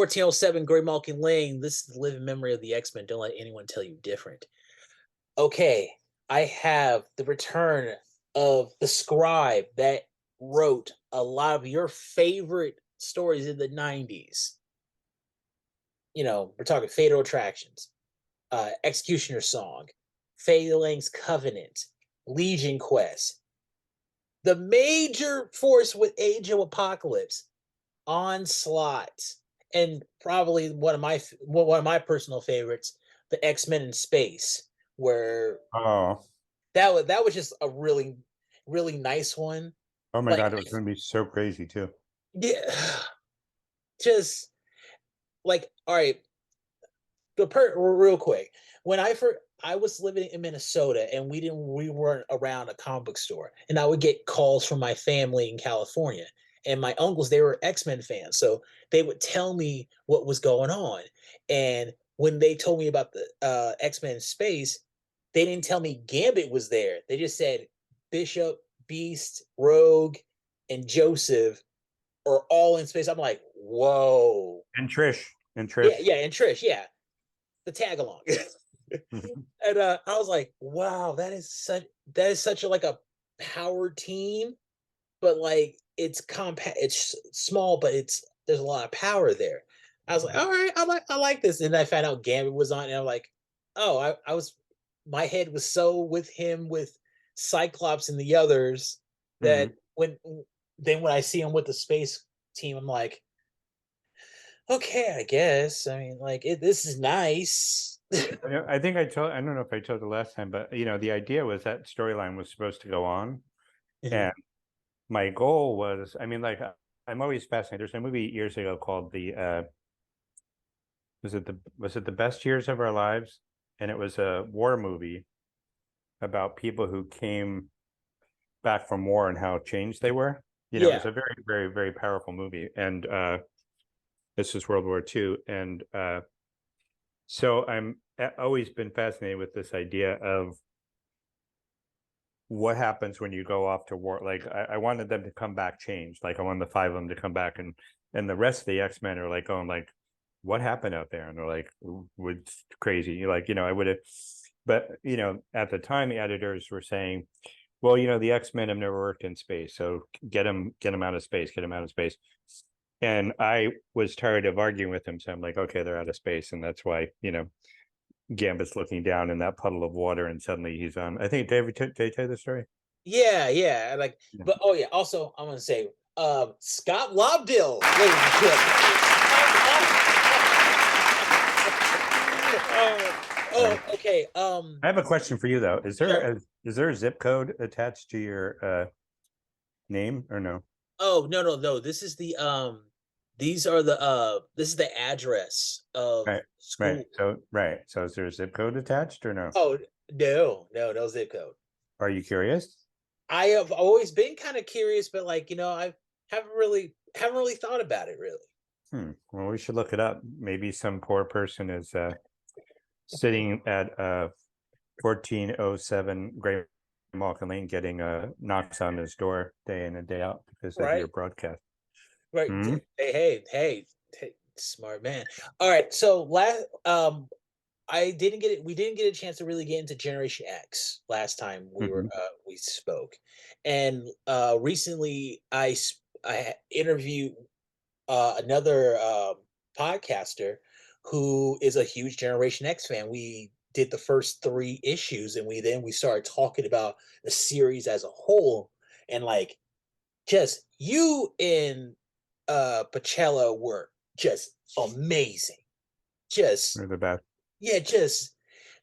1407 Gray Malkin Lane. This is the living memory of the X-Men. Don't let anyone tell you different. Okay, I have the return of the scribe that wrote a lot of your favorite stories in the 90s. You know, we're talking Fatal Attractions, Executioner Song, Phalanx Covenant, Legion Quest, the major force with Age of Apocalypse, Onslaught, and probably one of my personal favorites, the X-Men in Space, where Oh, that was just a really really nice one. oh my Like, God, it was going to be so crazy too. yeah, just like, all right, real quick, when I was living in Minnesota and we weren't around a comic book store, and I would get calls from my family in California, and my uncles, they were X-Men fans, so they would tell me what was going on. And when they told me about the X-Men in Space, they didn't tell me Gambit was there. They just said Bishop, Beast, Rogue, and Joseph are all in space. I'm like, whoa. And Yeah, Trish. yeah, and Trish, yeah, the tag along. And I was like, wow, that is such a like a power team, but like it's compact, it's small, but there's a lot of power there. I was like, all right, I like this. And I found out Gambit was on, and I'm like, oh, I was my head was so with him with Cyclops and the others that Mhm. when I see him with the space team, I'm like, okay, I guess. I mean, like this is nice. I think I don't know if I told the last time, but the idea was that storyline was supposed to go on. Mhm. And my goal was, I mean, like, I'm always fascinated. There's a movie years ago called was it the best years of our lives? And it was a war movie about people who came back from war and how changed they were. It was Yeah. a very, very, very powerful movie. And this is World War II. And so I'm always been fascinated with this idea of what happens when you go off to war. Like, I wanted them to come back changed. Like, I wanted the five of them to come back, and the rest of the X-Men are like going like, what happened out there? And they're like, it's crazy. Like, I would have, but at the time the editors were saying, well, the X-Men have never worked in space, so get them out of space, get them out of space. And I was tired of arguing with them, so I'm like, okay, they're out of space, and that's why Gambit's looking down in that puddle of water, and suddenly he's on. I think did they tell you the story? Yeah, yeah. Like, Yeah. but oh yeah, also I'm gonna say Scott Lobdell, ladies and gentlemen. Okay. I have a question for you though. Is there Sure. a zip code attached to your name or no? Oh, no, no, no. This is the address of Right, right. school. So is there a zip code attached or no? Oh, no, no, no zip code. Are you curious? I have always been kind of curious, but like, I haven't really thought about it really. Well, we should look it up. Maybe some poor person is sitting at 1407 Great Malkin Lane getting knocks on his door day in and day out because of your Right? broadcast. Right. Hmm? Hey, hey, hey, hey, smart man. All right. So last we didn't get a chance to really get into Generation X last time Hmm. we spoke. And recently I interviewed another podcaster who is a huge Generation X fan. We did the first 3 issues, and we started talking about the series as a whole. And like, just you and Bachalo were just amazing. Just They're the best. yeah, just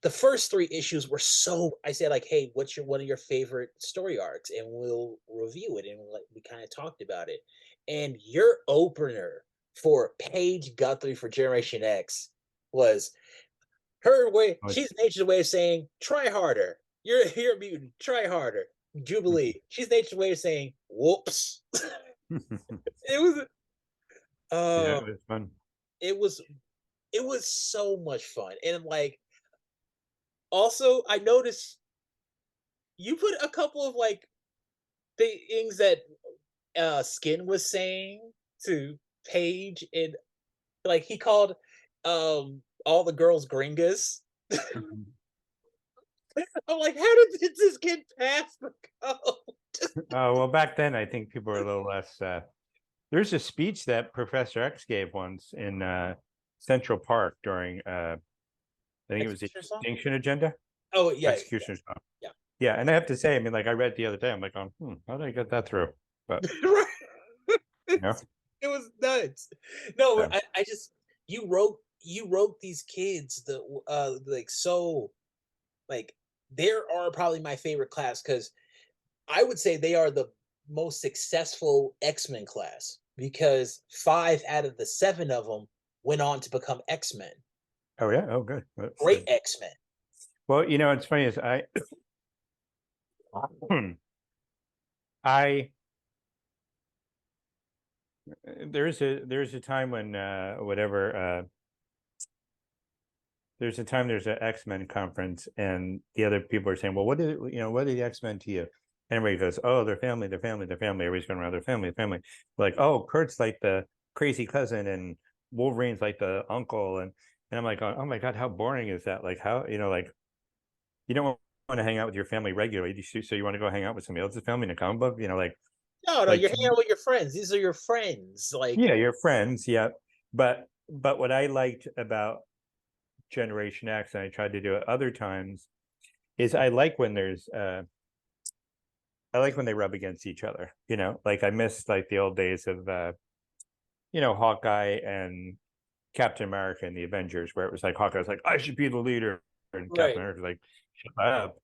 the first 3 issues were so. I said like, hey, what's your one of your favorite story arcs, and we'll review it. And like we kind of talked about it. And your opener for Paige Guthrie for Generation X was her way. Oh, She's nature's way of saying, "Try harder. You're a mutant. Try harder." Jubilee. She's nature's way of saying, "Whoops." It was yeah, uh it was fun. it was it was so much fun. And like, also I noticed you put a couple of like things that Skin was saying to Paige, and Like he called all the girls gringas. Mhm. I'm like, how did this get past the code? Oh, well, back then I think people were a little less. There's a speech that Professor X gave once in Central Park during, I think it was the Executioner song? Extinction Agenda, Oh yeah, Executioner's Song. yeah. Yeah, and I have to say, I mean, like I read the other day, I'm like, how did I get that through? But Right. you know, It was nuts. No, so, I just you wrote these kids the like so like there are probably my favorite class because I would say they are the most successful X-Men class because 5 out of the 7 of them went on to become X-Men. oh yeah, oh good. That's Great good. X-Men. Well, it's funny is I there's a time when there's a time there's an X-Men conference and the other people are saying, well, what are the X-Men to you? And everybody goes, oh, their family, their family, their family. Everybody's going around their family, family. Like, oh, Kurt's like the crazy cousin and Wolverine's like the uncle. And I'm like, oh my God, how boring is that? Like how, like you don't want to hang out with your family regularly. So you want to go hang out with somebody else's family in a comic book, No, no, like you're hanging out with your friends. These are your friends. Like, yeah, your friends. Yeah. But what I liked about Generation X, and I tried to do it other times, is I like when they rub against each other. Like I miss like the old days of Hawkeye and Captain America and the Avengers, where it was like Hawkeye was like, I should be the leader, and Captain right. America was like, shut up.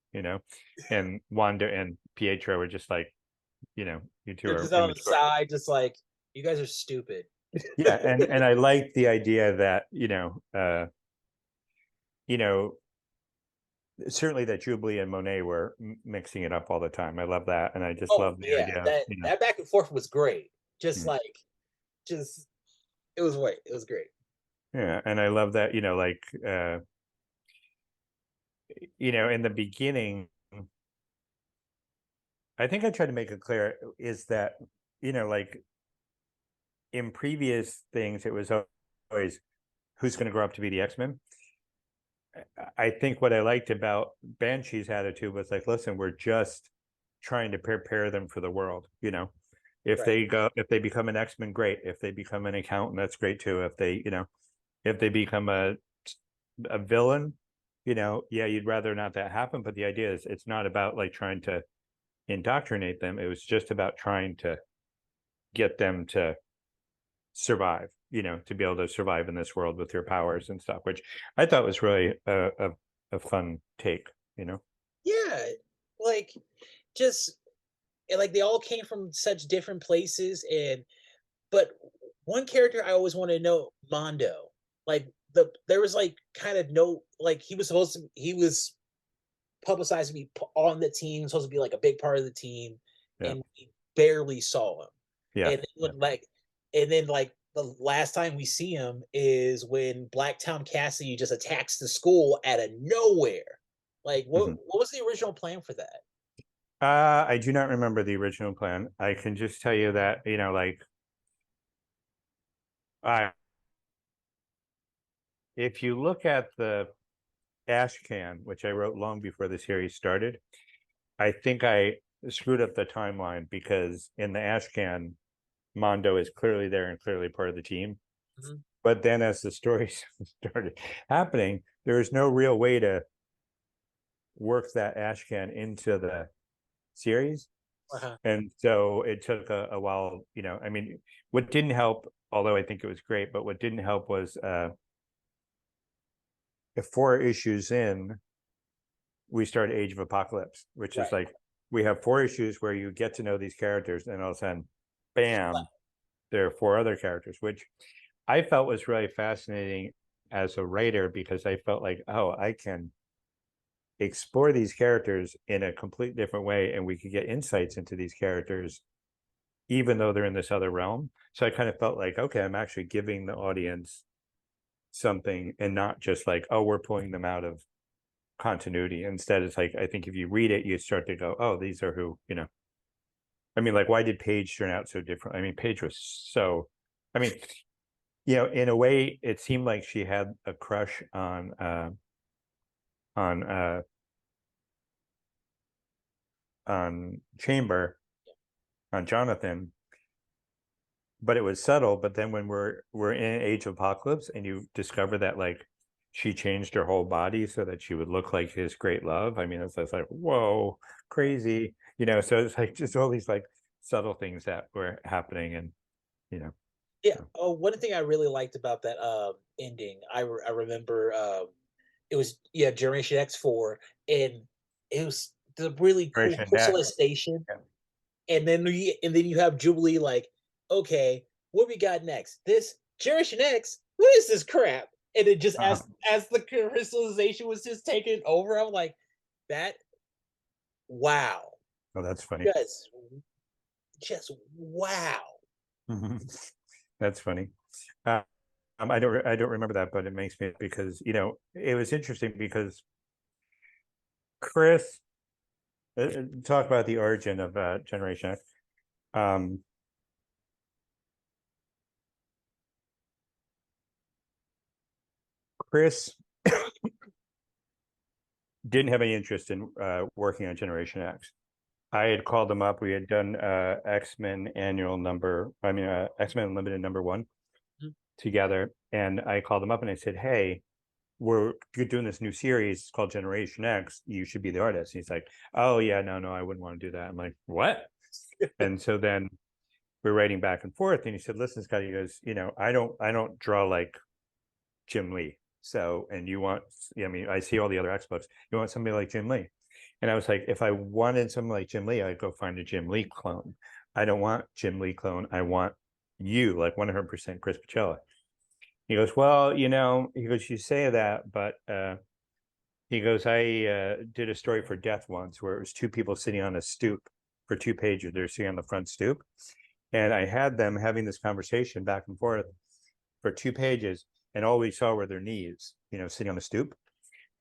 And Wanda and Pietro were just like, you two They're are just on the immature. side, just like, you guys are stupid. Yeah, and I like the idea that you know certainly that Jubilee and Monet were mixing it up all the time. I love that, and I just Oh love the yeah, idea of that back and forth was great. Just mm, like, just it was great. It was great. yeah, and I love that like in the beginning, I think I tried to make it clear is that like in previous things it was always who's going to grow up to be the X-Men. I think what I liked about Banshee's attitude was like, listen, we're just trying to prepare them for the world. Right. If they become an X-Men, great. If they become an accountant, that's great too. If they become a villain, yeah, you'd rather not that happen. But the idea is it's not about like trying to indoctrinate them. It was just about trying to get them to survive, to be able to survive in this world with their powers and stuff, which I thought was really a fun take. Yeah, like just like they all came from such different places, and but one character I always wanted to know, Mondo. Like there was like kind of no like he was publicized to be on the team, supposed to be like a big part of the team, Yeah. and we barely saw him. Yeah. And then Yeah. like the last time we see him is when Blacktown Cassidy just attacks the school out of nowhere. Like Mhm. what was the original plan for that? I do not remember the original plan. I can just tell you that, like, I if you look at the ash can, which I wrote long before the series started, I think I screwed up the timeline because in the ash can, Mondo is clearly there and clearly part of the team. Mhm. But then as the stories started happening, there is no real way to work that ash can into the series. Uh-huh. And so it took a while, I mean, what didn't help, although I think it was great, but what didn't help was 4 issues in, we started Age of Apocalypse, which is Right. like we have 4 issues where you get to know these characters, and all of a sudden, bam, there are 4 other characters, which I felt was really fascinating as a writer because I felt like, oh, I can explore these characters in a complete different way, and we could get insights into these characters even though they're in this other realm. So I kind of felt like, okay, I'm actually giving the audience something and not just like, oh, we're pulling them out of continuity. Instead, it's like, I think if you read it, you start to go, oh, these are who. I mean, like, why did Paige turn out so different? I mean, Paige was so, I mean, you know, in a way, it seemed like she had a crush on on Chamber, on Jonathan, but it was subtle. But then when we're in Age of Apocalypse, and you discover that like she changed her whole body so that she would look like his great love. I mean, it's like, whoa, crazy, you know. So it's like just all these like subtle things that were happening, and you know, Yeah. so Oh, one thing I really liked about that ending, I remember it was, yeah, Generation X4, and it was the really cool Generation Chrysalis Next. Station, Yeah. and then you have Jubilee like, okay, what we got next? This Generation X, what is this crap? And it just Uh-huh. as the crystallization was just taken over, I'm like, that wow, Oh, that's funny. just just wow. Mhm. That's funny. I don't remember that, but it makes me, because you know it was interesting because Chris, talk about the origin of Generation X. Um, Chris didn't have any interest in working on Generation X. I had called him up. We had done X-Men annual number, I mean X-Men Unlimited #1 Mhm. together, and I called him up and I said, "Hey, we're doing this new series called Generation X. You should be the artist." And he's like, "Oh yeah, no, I wouldn't want to do that." I'm like, "What?" And so then we're writing back and forth, and he said, "Listen, Scott," he goes, "you know, I don't draw like Jim Lee. So, and you want, I mean, I see all the other X books. You want somebody like Jim Lee." And I was like, if I wanted somebody like Jim Lee, I'd go find a Jim Lee clone. I don't want Jim Lee clone. I want you, like 100% Chris Bachalo. He goes, "Well, you know," he goes, "you say that, but he goes, I did a story for Death once where it was two people sitting on a stoop for 2 pages. They're sitting on the front stoop. And I had them having this conversation back and forth for 2 pages, and all we saw were their knees, you know, sitting on the stoop.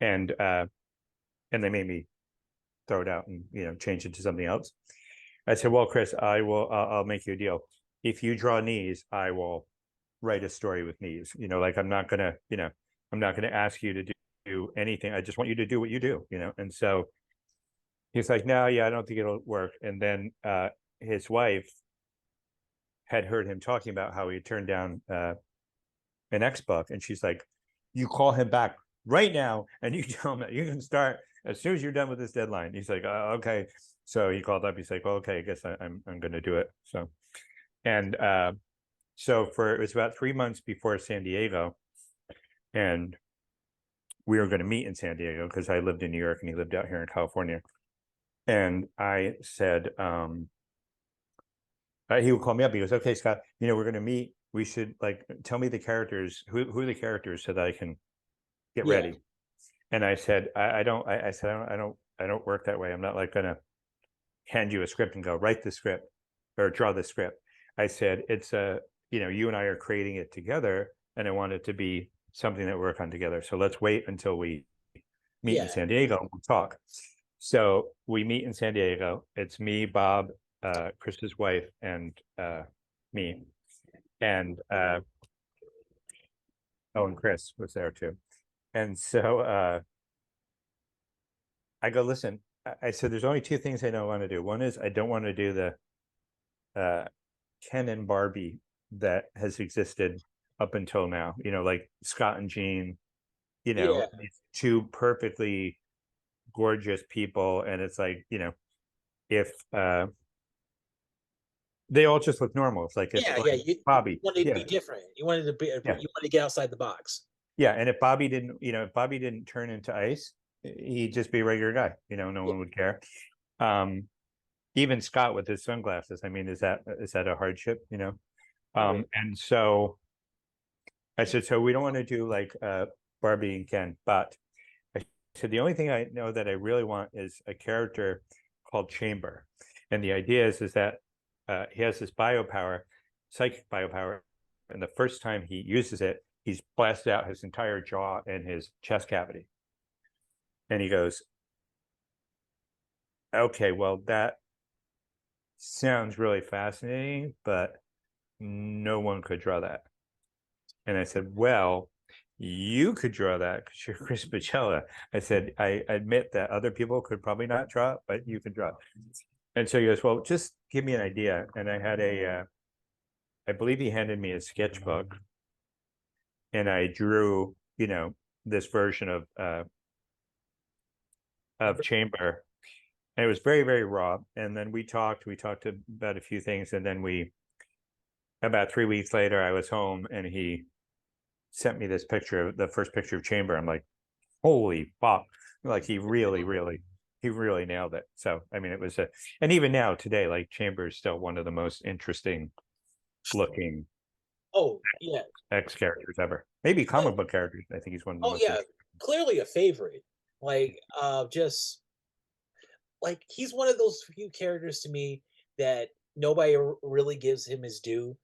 And they made me throw it out and, you know, change it to something else. I said, "Well, Chris, I'll make you a deal. If you draw knees, I will write a story with knees. You know, like I'm not gonna, you know, I'm not gonna ask you to do anything. I just want you to do what you do, you know." And so he's like, "No, yeah, I don't think it'll work." And then his wife had heard him talking about how he turned down an X book, and she's like, "You call him back right now, and you tell him that you can start as soon as you're done with this deadline." He's like, "Okay." So he called up. He's like, "Well, okay, I guess I'm going to do it." So, and so for, it was about 3 months before San Diego, and we were going to meet in San Diego because I lived in New York and he lived out here in California. And I said, he would call me up. He goes, "Okay, Scott, you know, we're going to meet. We should like tell me the characters, who are the characters, so that I can get Yeah. ready." And I said, I don't, I said, I don't work that way. I'm not like going to hand you a script and go write the script or draw the script. I said, it's a, you know, you and I are creating it together, and I want it to be something that we work on together. So let's wait until we meet in Yeah. San Diego and we'll talk. So we meet in San Diego. It's me, Bob, Chris's wife, and me. And oh, and Chris was there too. And so I go, "Listen," I said, "there's only two things I don't want to do. One is I don't want to do the uh, Ken and Barbie that has existed up until now. You know, like Scott and Jean. You know, Yeah. these two perfectly gorgeous people, and it's like, you know, if they all just look normal. It's like if Yeah, yeah, like you Bobby, wanted to yeah, be different. You wanted to be you yeah, wanted to get outside the box. yeah. And if Bobby didn't, you know, if Bobby didn't turn into ice, he'd just be a regular guy. You know, no Yeah, one would care. Um, Even Scott with his sunglasses. I mean, is that a hardship? You know. right. And so I said, so we don't want to do like Barbie and Ken, but I said the only thing I know that I really want is a character called Chamber, and the idea is that he has this biopower, psychic biopower, and the first time he uses it, he's blasted out his entire jaw and his chest cavity. And he goes, "Okay, well that sounds really fascinating, but no one could draw that." And I said, well, you could draw that because you're Chris Bachalo. I said, I admit that other people could probably not draw it, but you can draw it. And so he goes, well, just give me an idea. And I had I believe he handed me a sketchbook, and I drew, this version of Chamber. And it was very, very raw. And then we talked about a few things. And then about 3 weeks later, I was home and he sent me this picture, the first picture of Chamber. I'm like, holy fuck. Like he really nailed it. So, I mean, it was and even now today, like Chamber is still one of the most interesting looking Oh yeah. X characters ever. Maybe comic book characters. I think he's one of the Oh most yeah. interesting. Clearly a favorite. Like just like he's one of those few characters to me that nobody really gives him his due.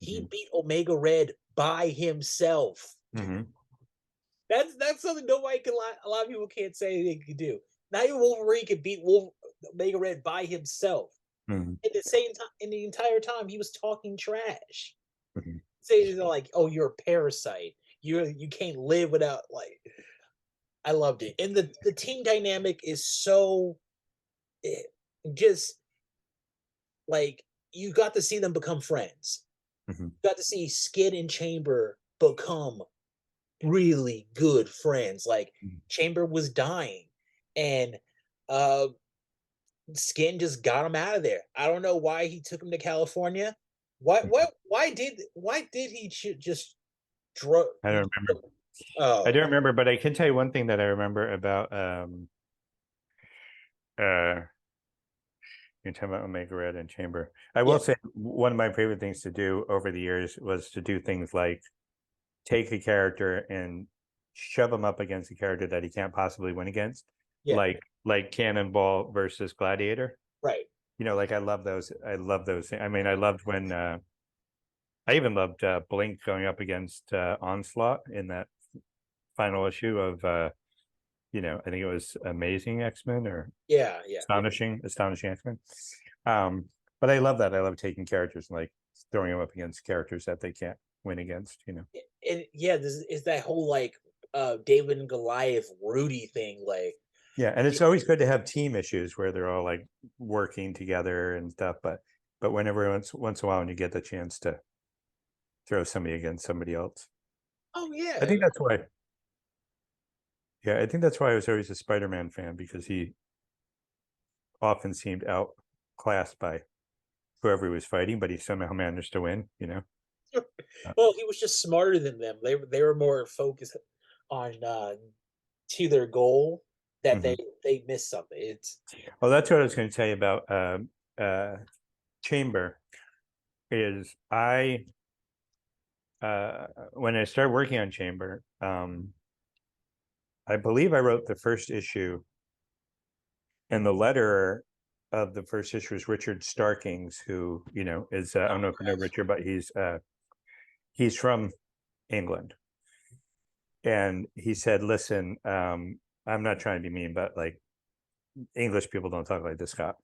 He Mhm. beat Omega Red by himself. Mhm. That's something nobody can. A lot of people can't say they can do. Not even Wolverine could beat Omega Red by himself. Mhm. At the same time, in the entire time, he was talking trash, Mhm. saying like, "Oh, you're a parasite. You can't live without like." I loved it, and the team dynamic is so eh, just like you got to see them become friends. Mhm. You got to see Skid and Chamber become really good friends. Like Mhm. Chamber was dying, and uh Skin just got him out of there. I don't know why he took him to California. Why did he just drug? I don't remember. I Oh don't remember, but I can tell you one thing that I remember about uh you're talking about Omega Red and Chamber. I yeah, will say one of my favorite things to do over the years was to do things like take a character and shove him up against a character that he can't possibly win against, yeah, like Cannonball versus Gladiator. right. Like I love those. I love those. I mean, I loved when I even loved Blink going up against Onslaught in that final issue of I think it was Amazing X-Men or Yeah, yeah. Astonishing X-Men. Um, but I love that. I love taking characters and like throwing them up against characters that they can't win against. And yeah, this is that whole like David and Goliath Rudy thing. Like, Yeah, and it's always good to have team issues where they're all like working together and stuff. But whenever once in a while, when you get the chance to throw somebody against somebody else, oh I yeah, think that's why. Yeah, I think that's why I was always a Spider-Man fan because he often seemed outclassed by whoever he was fighting, but he somehow managed to win. well, he was just smarter than them. They were more focused on to their goal that Mhm. they missed something. It's Well, that's what I was going to tell you about uh, Chamber. Is when I started working on Chamber, I believe I wrote the first issue, and the letterer of the first issue is Richard Starkings, who is I don't know if you know Richard, but he's from England, and he said, "Listen, I'm not trying to be mean, but like English people don't talk like this, Scott."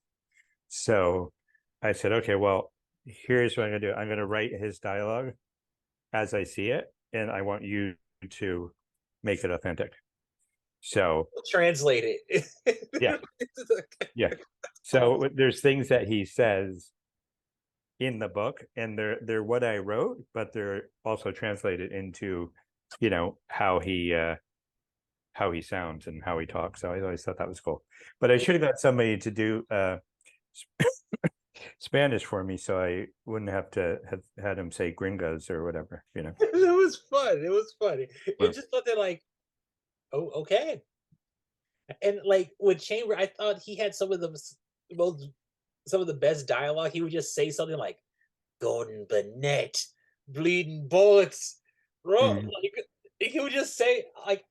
So I said, "Okay, well, here's what I'm gonna do. I'm gonna write his dialogue as I see it, and I want you to make it authentic." So translate yeah, it. yeah. So there's things that he says in the book, and they're what I wrote, but they're also translated into, how he sounds and how he talks. So I always thought that was cool. But I should have got somebody to do Spanish for me, so I wouldn't have to have had him say gringos or whatever. It was fun. It was funny. Or, It's just something like, oh, okay. And like with Chamber, I thought he had most some of the best dialogue. He would just say something like Gordon Burnett, bleeding bullets. Bro, Mhm. like he would just say like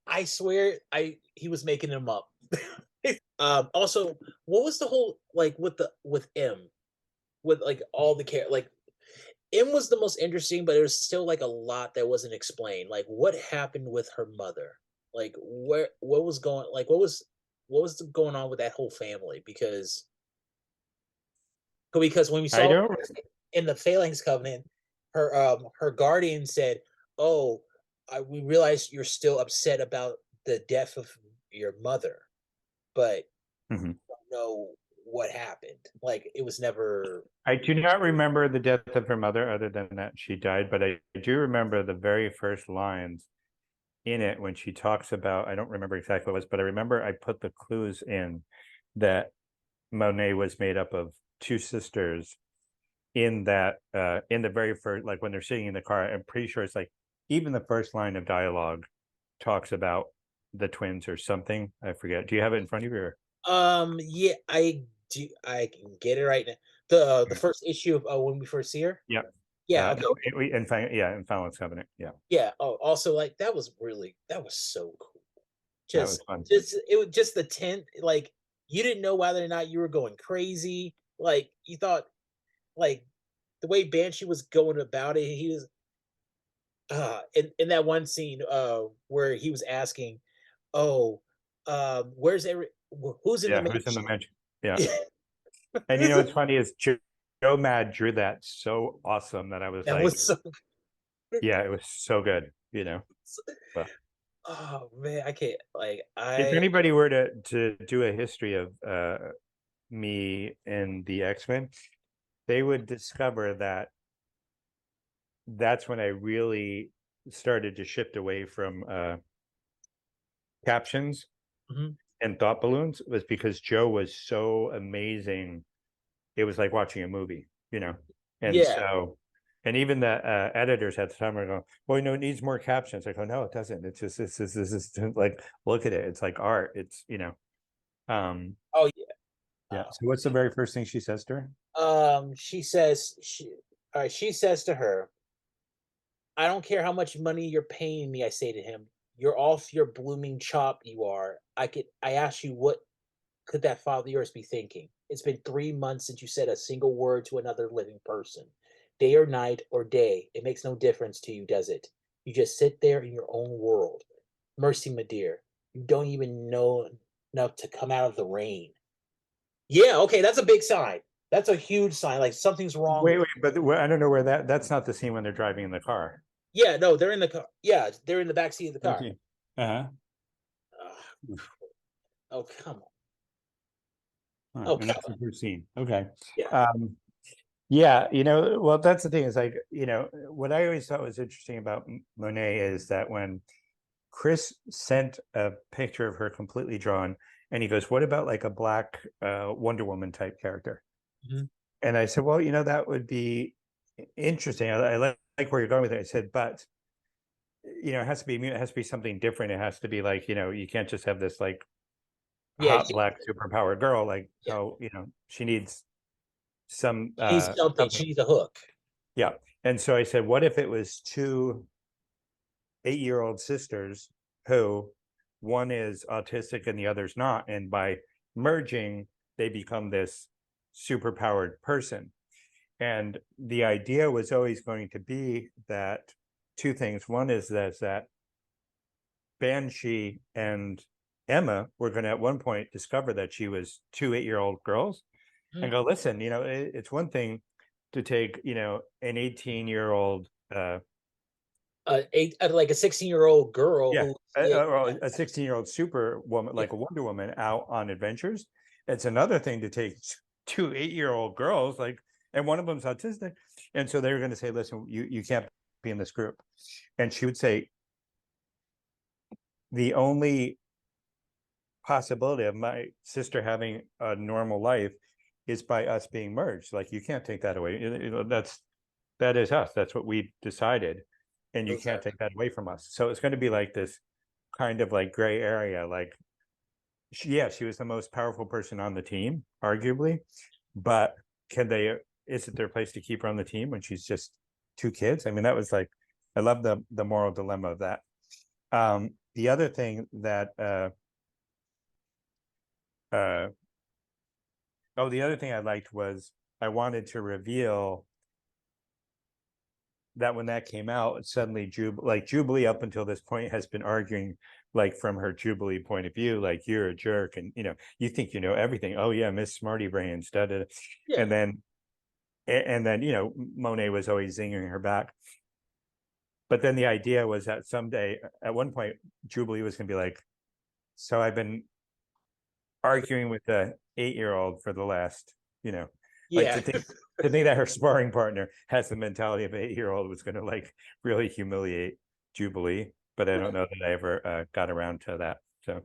I swear I he was making them up. Also, what was the whole like with M with like all the care like M was the most interesting, but there's still like a lot that wasn't explained. Like what happened with her mother? Like what was going like what was going on with that whole family? Because when we I saw don't. in the Phalanx Covenant, her guardian said, "Oh, we realize you're still upset about the death of your mother, but Mhm. don't know what happened. Like it was never." I do not remember the death of her mother, other than that she died, but I do remember the very first lines in it when she talks about, I don't remember exactly what it was, but I remember I put the clues in that Monet was made up of two sisters in that in the very first, like when they're sitting in the car. I'm pretty sure it's like even the first line of dialogue talks about the twins or something. I forget. Do you have it in front of you? Or? Yeah, I do. I can get it right now. The first issue of when we first see her. Yeah. Yeah. Okay. No, in fact, yeah, in Fallon's Covenant. Yeah, Yeah. Oh, also like that was so cool. that was fun. Just it was just the tent. Like you didn't know whether or not you were going crazy. Like you thought, like the way Banshee was going about it, he was in that one scene where he was asking, "Oh, where's who's in the Yeah, who's in the mansion?" mansion? Yeah, and you This know is- what's funny is Joe Mad drew that so awesome that I was that like, was so. yeah, it was so good. But Oh man, I can't like if I. anybody were to do a history of me and the X-Men, they would discover that that's when I really started to shift away from captions Mhm. and thought balloons, was because Joe was so amazing. It was like watching a movie. And Yeah. so, and even the editors at the time were going, well, it needs more captions. I go, no, it doesn't. It's just, this is like, look at it. It's like art. Um, Oh yeah. yeah. So what's the very first thing she says to her? She says all right, she says to her, "I don't care how much money you're paying me," I say to him. "You're off your blooming chop, you are. I ask you, what could that father of yours be thinking? It's been 3 months since you said a single word to another living person. Day or night or day, it makes no difference to you, does it? You just sit there in your own world. Mercy, my dear, you don't even know enough to come out of the rain." Yeah, okay, that's a big sign. That's a huge sign. Like something's wrong. Wait, but I don't know where that's not the scene when they're driving in the car. Yeah, no, they're in the car. Yeah, they're in the back seat of the car. Okay. Uh-huh. Ugh, oh, come on. Huh, Oh, and come that's on. the first scene. Okay. Yeah. Um, yeah, well, that's the thing is like, what I always thought was interesting about Monet is that when Chris sent a picture of her completely drawn, and he goes, "What about like a black Wonder Woman type character?" Mhm. And I said, "Well, that would be interesting. I like where you're going with it." I said, "But it has to be it has to be something different. It has to be like, you can't just have this like Yeah, hot black superpowered girl. Like, yeah. so, she needs some She needs something. something." She needs a hook. Yeah. And so I said, what if it was two 8-year-old sisters who one is autistic and the other's not, and by merging, they become this superpowered person. And the idea was always going to be that two things. One is that Banshee and Emma were going to at one point discover that she was two 8-year-old girls and Mhm. go, listen, it's one thing to take, an 18-year-old, Like a 16-year-old girl yeah, who, yeah, or a 16-year-old super woman, yeah, like a Wonder Woman, out on adventures. It's another thing to take two 8-year-old girls, like, and one of them's autistic. And so they were going to say, listen, you can't be in this group. And she would say, the only possibility of my sister having a normal life is by us being merged. Like, you can't take that away. That is us. That's what we decided. And you those can't are take that away from us. So it's going to be like this kind of like gray area. Like, she was the most powerful person on the team, arguably, but is it their place to keep her on the team when she's just two kids? I mean, that was like, I love the moral dilemma of that. The other thing that uh the other thing I liked was I wanted to reveal that when that came out, suddenly Jubilee up until this point has been arguing, like, from her Jubilee point of view, like, you're a jerk, and you think you know everything. Oh yeah, Miss Smarty Brains, da, da, da. yeah. And then and then Monet was always zinging her back. But then the idea was that someday, at one point, Jubilee was going to be like, "So I've been arguing with the 8-year-old for the last, like Yeah. to think that her sparring partner has the mentality of an 8-year-old was going to like really humiliate Jubilee." But I don't know that I ever got around to that. So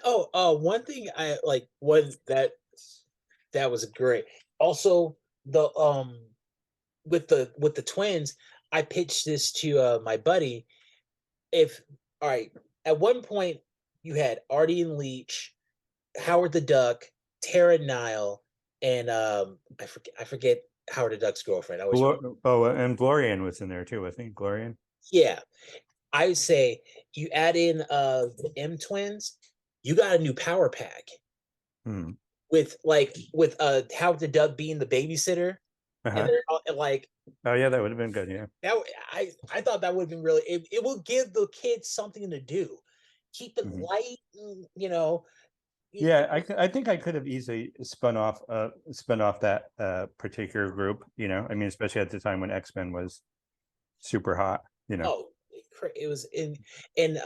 One thing I like was that was great. Also, the with the twins, I pitched this to my buddy. If all right, at one point you had Artie and Leach, Howard the Duck, Tara Nile, and I forget Howard the Duck's girlfriend. I always forget. Oh, and Glorian was in there too. I think Glorian. Yeah, I would say you add in the M twins, you got a new power pack Hmm. with Howard the Duck being the babysitter, and Uh-huh. they're and like Oh yeah, that would have been good. Yeah. that. I thought that would have been really. It will give the kids something to do, keep it Mhm. light, Yeah, I think I could have easily spun off that particular group. I mean, especially at the time when X-Men was super hot. Oh, it was and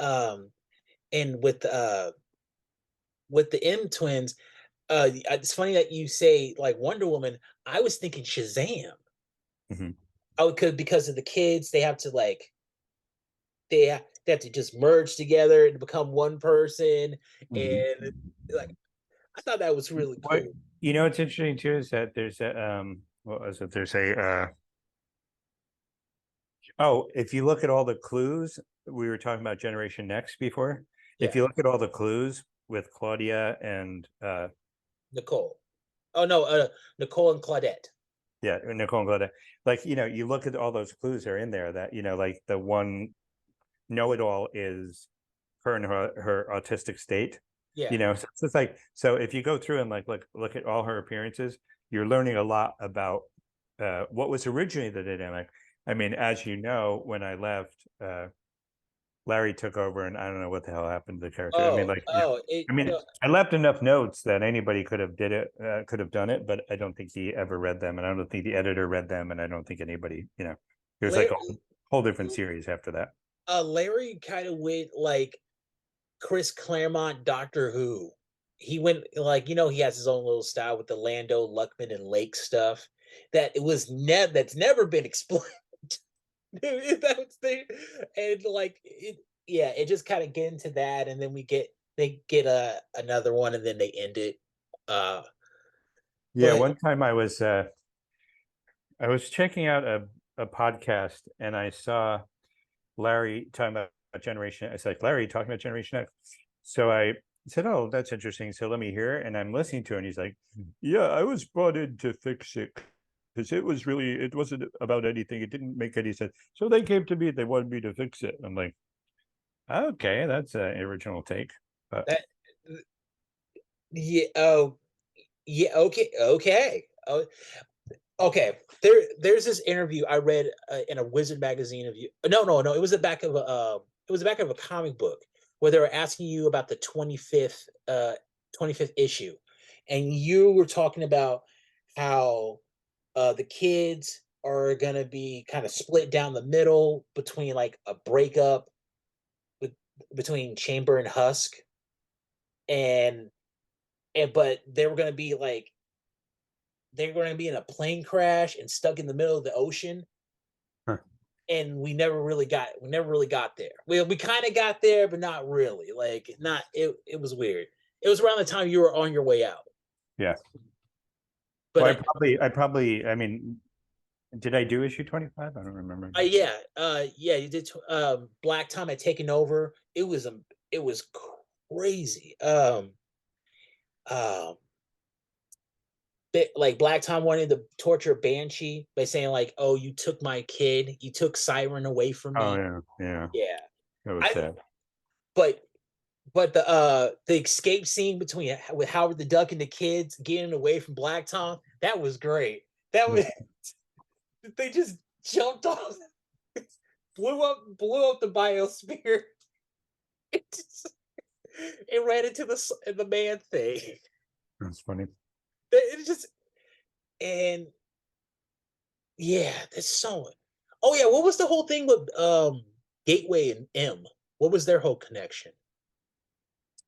with the M twins. It's funny that you say like Wonder Woman. I was thinking Shazam. Mhm. Oh, could because of the kids, they have to like they have to just merge together and become one person, Mhm. and like I thought that was really What cool. what's interesting too is that there's a what was it? There's a oh, if you look at all the clues, we were talking about Generation Next before. If Yeah, you look at all the clues with Claudia and Nicole. Oh no, Nicole and Claudette. yeah, Nicole and Claudia, like you look at all those clues that are in there that like the one know-it-all is her and her autistic state. Yeah. So it's like, so if you go through and like look at all her appearances, you're learning a lot about what was originally the dynamic. I mean, as you know, when I left, Larry took over, and I don't know what the hell happened to the character. I mean, like, It I mean, I left enough notes that anybody could have done it, but I don't think he ever read them, and I don't think the editor read them, and I don't think anybody, it was like a Larry, whole different series after that. Larry kind of went like Chris Claremont, Doctor Who. He went like he has his own little style with the Lando, Luckman, and Lake stuff that it was that's never been explained. That's the and like it yeah, it just kind of get into that, and then they get another one, and then they end it. Uh, Yeah, but one time I was checking out a podcast and I saw Larry talking about Generation X. It's like Larry talking about Generation X. So I said, "Oh, that's interesting. So let me hear it." And I'm listening to it and he's like, "Yeah, I was brought in to fix it because it wasn't about anything. It didn't make any sense. So they came to me, they wanted me to fix it." I'm like, "Okay, that's an original take." But that yeah, oh yeah, okay. Oh, okay. There's this interview I read in a Wizard magazine of you. No. It was the back of a comic book where they were asking you about the 25th issue, and you were talking about how the kids are gonna be kind of split down the middle between like a breakup with, between Chamber and Husk, and but they were gonna be like they're going to be in a plane crash and stuck in the middle of the ocean, huh. and we never really got there. We kind of got there, but not really. Like not it was weird. It was around the time you were on your way out. Yeah. But Well, I mean, did I do issue 25? I don't remember. yeah, you did. Black Tom had taken over. It was crazy. Um, like Black Tom wanted to torture Banshee by saying like, "Oh, you took my kid. You took Siren away from Oh me." yeah, yeah. Yeah, That was I sad. but the escape scene between with Howard the Duck and the kids getting away from Black Tom, that was great. That was they just jumped off, blew up the biosphere, and ran into the man thing. That's funny. It just and Yeah, that's so. Oh yeah, what was the whole thing with Gateway and M? What was their whole connection?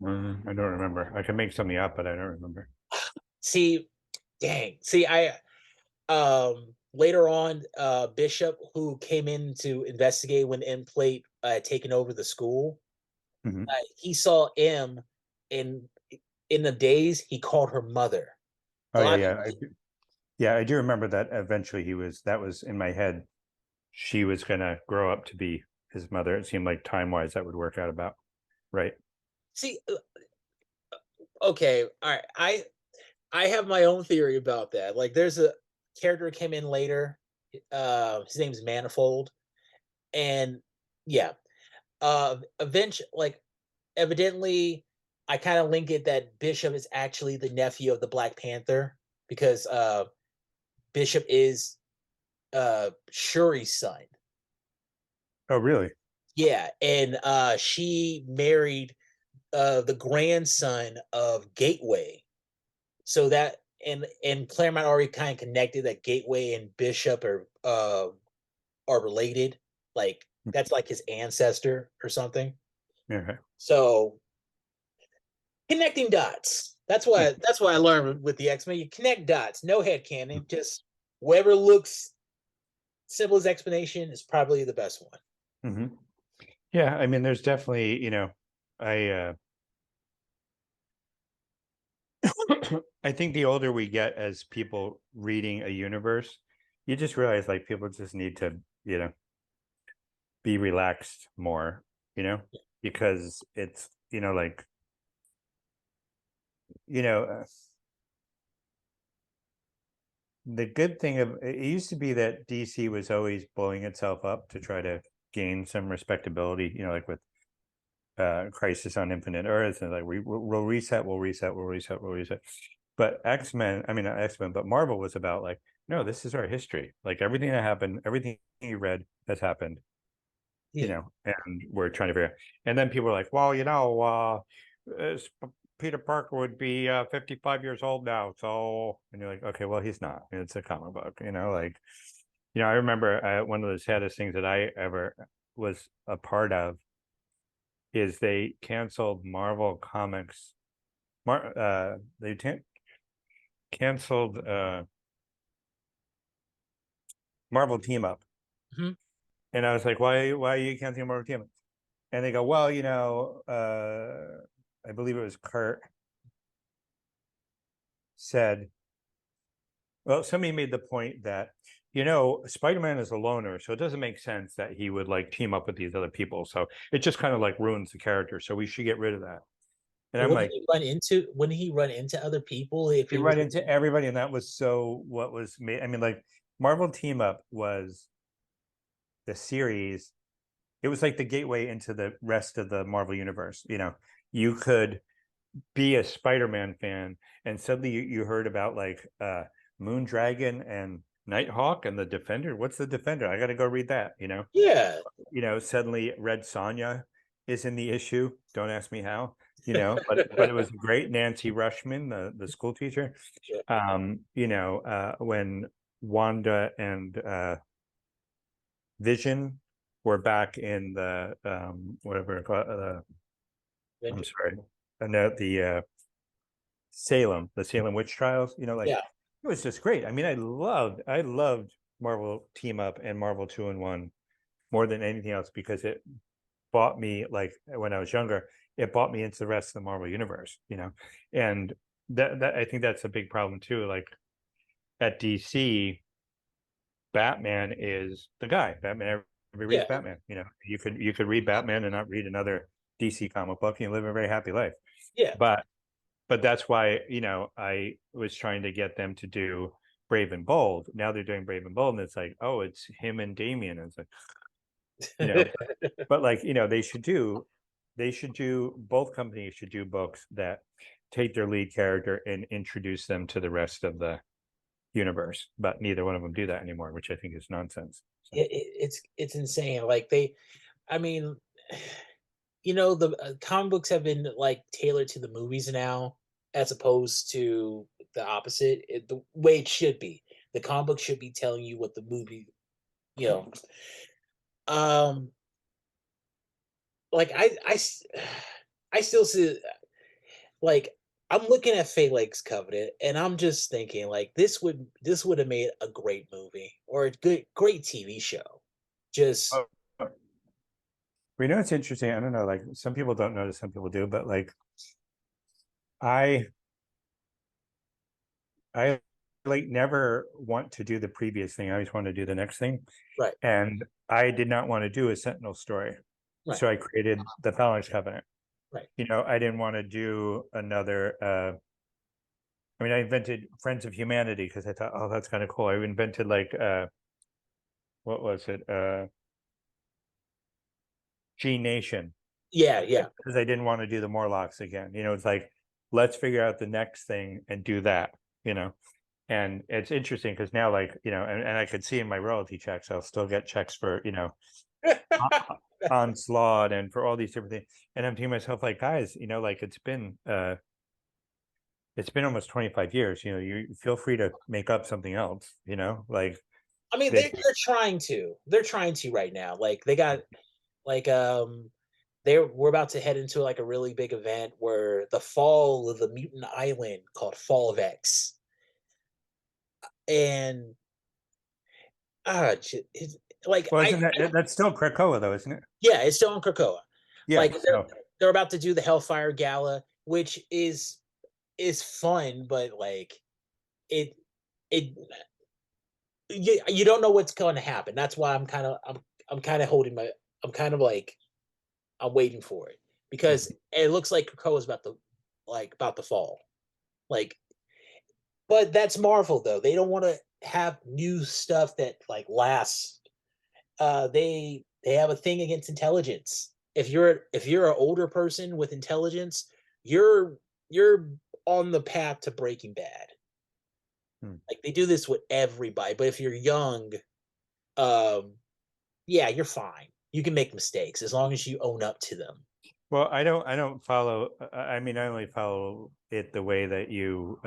I don't remember. I can make something up, but I don't remember. See, dang. See, I later on, Bishop, who came in to investigate when M Plate had taken over the school, Hmm. he saw M, and in the days he called her mother. A Oh yeah, lot of yeah, people, yeah. I do remember that. Eventually, he was. That was in my head. She was gonna grow up to be his mother. It seemed like time wise that would work out about right. see. Okay, all right. I have my own theory about that. Like, there's a character came in later. His name's Manifold, and yeah, eventually, like, evidently, I kind of link it that Bishop is actually the nephew of the Black Panther because Bishop is Shuri's son. Oh really? Yeah, and she married the grandson of Gateway. So that and Claremont already kind of connected that Gateway and Bishop are related. Like that's like his ancestor or something. Yeah. So connecting dots. That's why I learned with the X-Men. You connect dots, no head canon. Just whatever looks simple as explanation is probably the best one. Hmm. Yeah. I mean, there's definitely I I think the older we get as people reading a universe, you just realize like people just need to be relaxed more, you know, because it's like you know. Uh, the good thing of it used to be that DC was always blowing itself up to try to gain some respectability, like with Crisis on Infinite Earths, and like we'll reset, we'll reset, we'll reset, we'll reset. But X-Men, I mean not X-Men, but Marvel was about like, no, this is our history. Like everything that happened, everything you read has happened, Yeah. and we're trying to figure out. And then people are like, well, uh, Peter Parker would be 55 years old now. So, and you're like, okay, well, he's not. It's a comic book, like, I remember one of the saddest things that I ever was a part of is they canceled Marvel Comics. They canceled Marvel Team Up, Mhm. and I was like, why are you canceling Marvel Team Up? And they go, well, I believe it was Kurt said, well, somebody made the point that Spider-Man is a loner, so it doesn't make sense that he would like team up with these other people. So it just kind of like ruins the character. So we should get rid of that. And But I'm like, wouldn't he run into other people if we he was run into everybody, and that was so what was made. I mean, like Marvel Team Up was the series. It was like the gateway into the rest of the Marvel universe. You could be a Spider-Man fan, and suddenly you heard about like Moondragon and Nighthawk and the Defender. What's the Defender? I got to go read that. Yeah. Suddenly Red Sonja is in the issue. Don't ask me how. But it was great. Nancy Rushman, the school teacher. Yeah. When Wanda and Vision were back in the whatever I'm sorry, no, the Salem witch trials. Like Yeah. it was just great. I mean, I loved Marvel Team Up and Marvel 2-in-1 more than anything else because it bought me like when I was younger, it bought me into the rest of the Marvel universe. And that I think that's a big problem too. Like at DC, Batman is the guy. Batman, everybody reads Yeah. Batman. You could read Batman and not read another DC comic book and live a very happy life. Yeah. But that's why I was trying to get them to do Brave and Bold. Now they're doing Brave and Bold, and it's like, oh, it's him and Damien. And it's like, you know, but like they should do both companies should do books that take their lead character and introduce them to the rest of the universe, but neither one of them do that anymore, which I think is nonsense. So It's insane. Like I mean, the comic books have been like tailored to the movies now, as opposed to the opposite. The way it should be. The comic book should be telling you what the movie, you know. Um, like I still see like I'm looking at Fate Lakes Covenant, and I'm just thinking like this would have made a great movie or a great TV show. Just Oh, we know it's interesting. I don't know, like some people don't notice, some people do, but like I I like never want to do the previous thing. I always want to do the next thing. right, And I did not want to do a Sentinel story. right, So I created the Phalanx Covenant. right. You know, I didn't want to do another I mean, I invented Friends of Humanity because I thought, oh, that's kind of cool. I invented like what was it? G Nation Yeah, yeah. because I didn't want to do the Morlocks again. You know, it's like let's figure out the next thing and do that, you know. And it's interesting because now, like, you know, and I could see in my royalty checks, I'll still get checks for, you know, Onslaught and for all these different things. And I'm thinking to myself, like, guys, you know, like it's been almost 25 years. You know, you feel free to make up something else, you know, like I mean, they they're trying to. They're trying to right now. Like they got like we're about to head into like a really big event where the fall of the mutant island called Fall of X. And like well, I isn't that's still Krakoa though, isn't it? yeah, it's still on Krakoa. Yeah. Like So they're about to do the Hellfire Gala, which is fun, but like it it you don't know what's going to happen. That's why I'm kind of holding my I'm kind of like I'm waiting for it because mhm. it looks like Krakoa is about to fall. Like, but that's Marvel though. They don't want to have new stuff that like lasts. They have a thing against intelligence. If you're an older person with intelligence, you're on the path to Breaking Bad. Hmm. Like they do this with everybody, but if you're young, um, yeah, you're fine. You can make mistakes as long as you own up to them. Well, I don't follow. I mean, I only follow it the way that you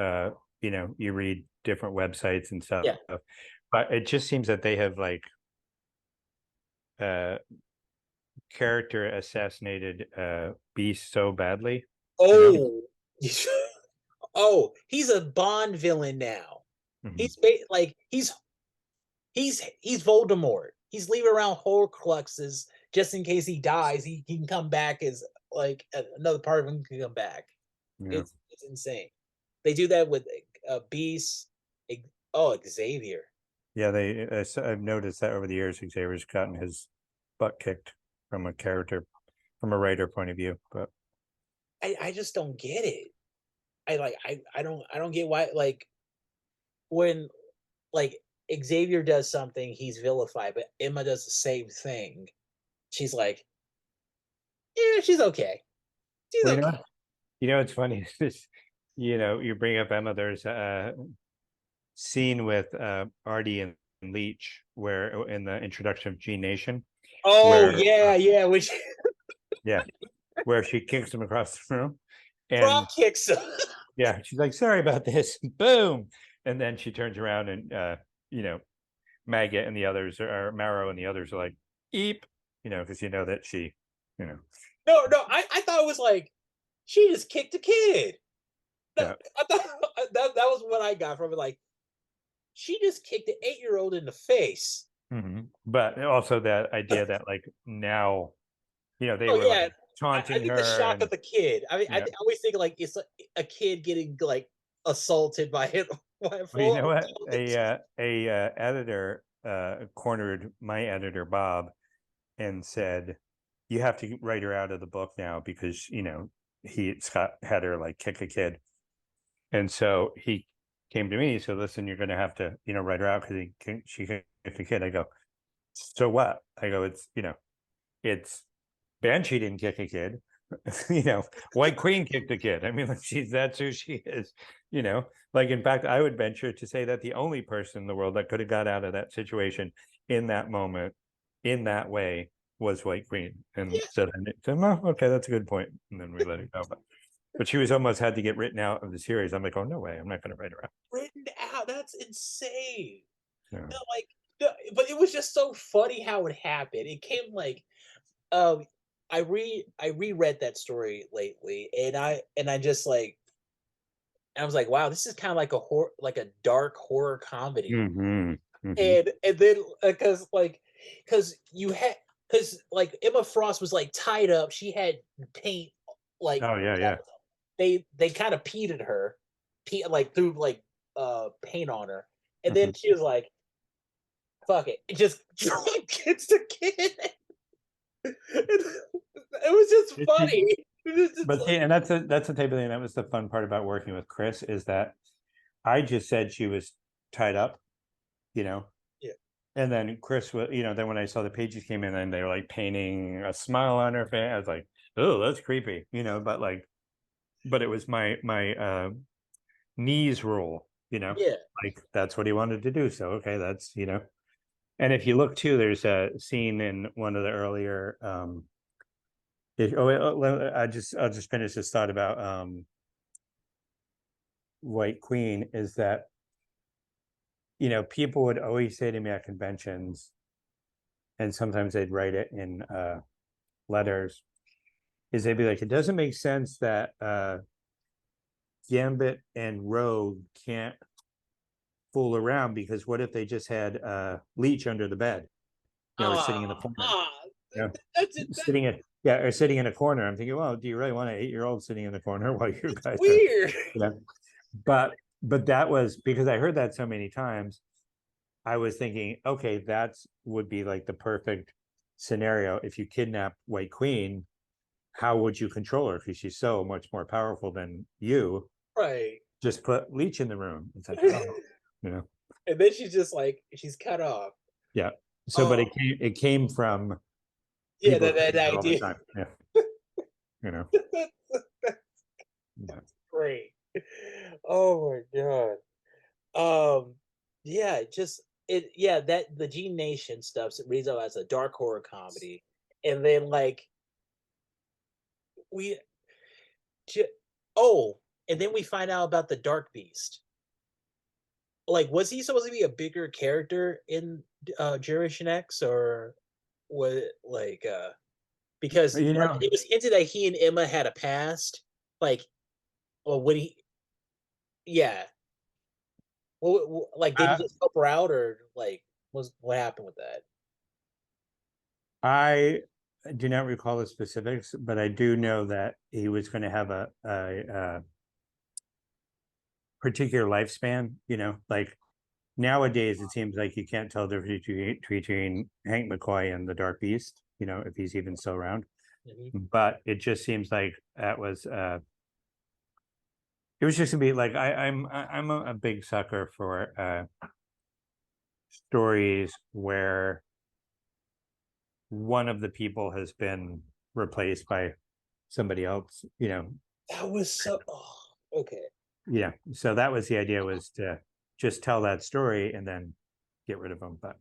know, you read different websites and stuff. Yeah. But it just seems that they have like uh character assassinated Beast so badly, you know. Oh, oh, he's a Bond villain now. Mhm. Like he's Voldemort. He's leaving around Horcruxes just in case he dies. He can come back as like another part of him can come back. Yeah, It's insane. They do that with Beast. Oh, Xavier. yeah. I've noticed that over the years, Xavier's gotten his butt kicked from a character, from a writer point of view. But I just don't get it. I don't get why like when like Xavier does something, he's vilified, but Emma does the same thing. She's like, yeah, she's okay. She's well, okay. you know, it's funny. It's just, you know, you bring up Emma. There's a scene with Artie and Leach where in the introduction of G Nation, Oh where yeah, yeah. Which yeah, where she kicks him across the room, drop and kicks him. yeah, she's like, "Sorry about this." Boom, and then she turns around and you know, Maggot and the others are Marrow and the others are like, "Eep," you know, because you know that she, you know, No, I thought it was like she just kicked a kid. No, yeah. I thought that was what I got from it. Like she just kicked an 8-year old in the face. But also that idea that like now, you know, they Oh were like yeah, I taunting think the her shock of and the kid. I mean, yeah. I always think like it's a kid getting like assaulted by it by a Well, you full know what? adult. A editor cornered my editor Bob and said, "You have to write her out of the book now because you know Scott had her like kick a kid." And so he came to me. He said, "Listen, you're going to have to, you know, write her out because she kicked a kid." I go, "So what?" I go, "It's you know, it's Banshee didn't kick a kid." You know, White Queen kicked a kid. I mean, like that's who she is. You know, like in fact, I would venture to say that the only person in the world that could have got out of that situation in that moment, in that way, was White Queen. And Yeah, so then, oh, okay, that's a good point. And then we let it go. But she was almost had to get written out of the series. I'm like, oh no way, I'm not going to write her out. written wow, that's insane. Yeah. No, like, no, but it was just so funny how it happened. It came like, um, I reread that story lately, and I just like, I was like, wow, this is kind of like a like a dark horror comedy. Hmm. Hmm. And then because you had because like Emma Frost was like tied up, she had paint like Oh yeah, yeah. they kind of peated her, like threw like paint on her, and Hmm. then she was like, "Fuck it," and just gets the kid. It was just funny. It was just But see, like, and that's the type of thing that was the fun part about working with Chris is that I just said she was tied up, you know, yeah, and then Chris was, then when I saw the pages came in and they were like painting a smile on her face, I was like, oh, that's creepy, but like, but it was my knees rule, yeah. like that's what he wanted to do. So okay, that's. And if you look too, there's a scene in one of the earlier I'll just finish this thought about White Queen is that people would always say to me at conventions, and sometimes they'd write it in letters, is they'd be like, it doesn't make sense that Gambit and Rogue can't fool around because what if they just had Leech under the bed, or sitting in the Ah, corner, ah, you know, that's it. sitting in yeah, or sitting in a corner. I'm thinking, well, do you really want an 8-year-old sitting in the corner while you That's guys are, weird. you know? But that was because I heard that so many times. I was thinking, okay, that's would be like the perfect scenario. If you kidnap White Queen, how would you control her? Because she's so much more powerful than you. Right. Just put Leech in the room. It's like, And oh, you know, then she's just like she's cut off. yeah. So, but Oh, it came from yeah, people that saying it all the idea. time. Yeah, you know, That's yeah. great. Oh my god. Um, yeah, just it. Yeah, that the G Nation stuff reads out as a dark horror comedy, and then like we, ju- oh, and then we find out about the Dark Beast. Like, was he supposed to be a bigger character in Generation X, or was it like because You like know, it was hinted that he and Emma had a past, like, or when he, yeah, well, like did he uh, just help her out, or like was what happened with that? I do not recall the specifics, but I do know that he was going to have a particular lifespan. Like nowadays, it seems like you can't tell the difference between Hank McCoy and the Dark Beast. If he's even still around. Mhm. But it just seems like that was. It was just gonna be like I'm a big sucker for stories where one of the people has been replaced by somebody else. That was so. Oh, okay. Yeah. So that was the idea, was to just tell that story and then get rid of them. But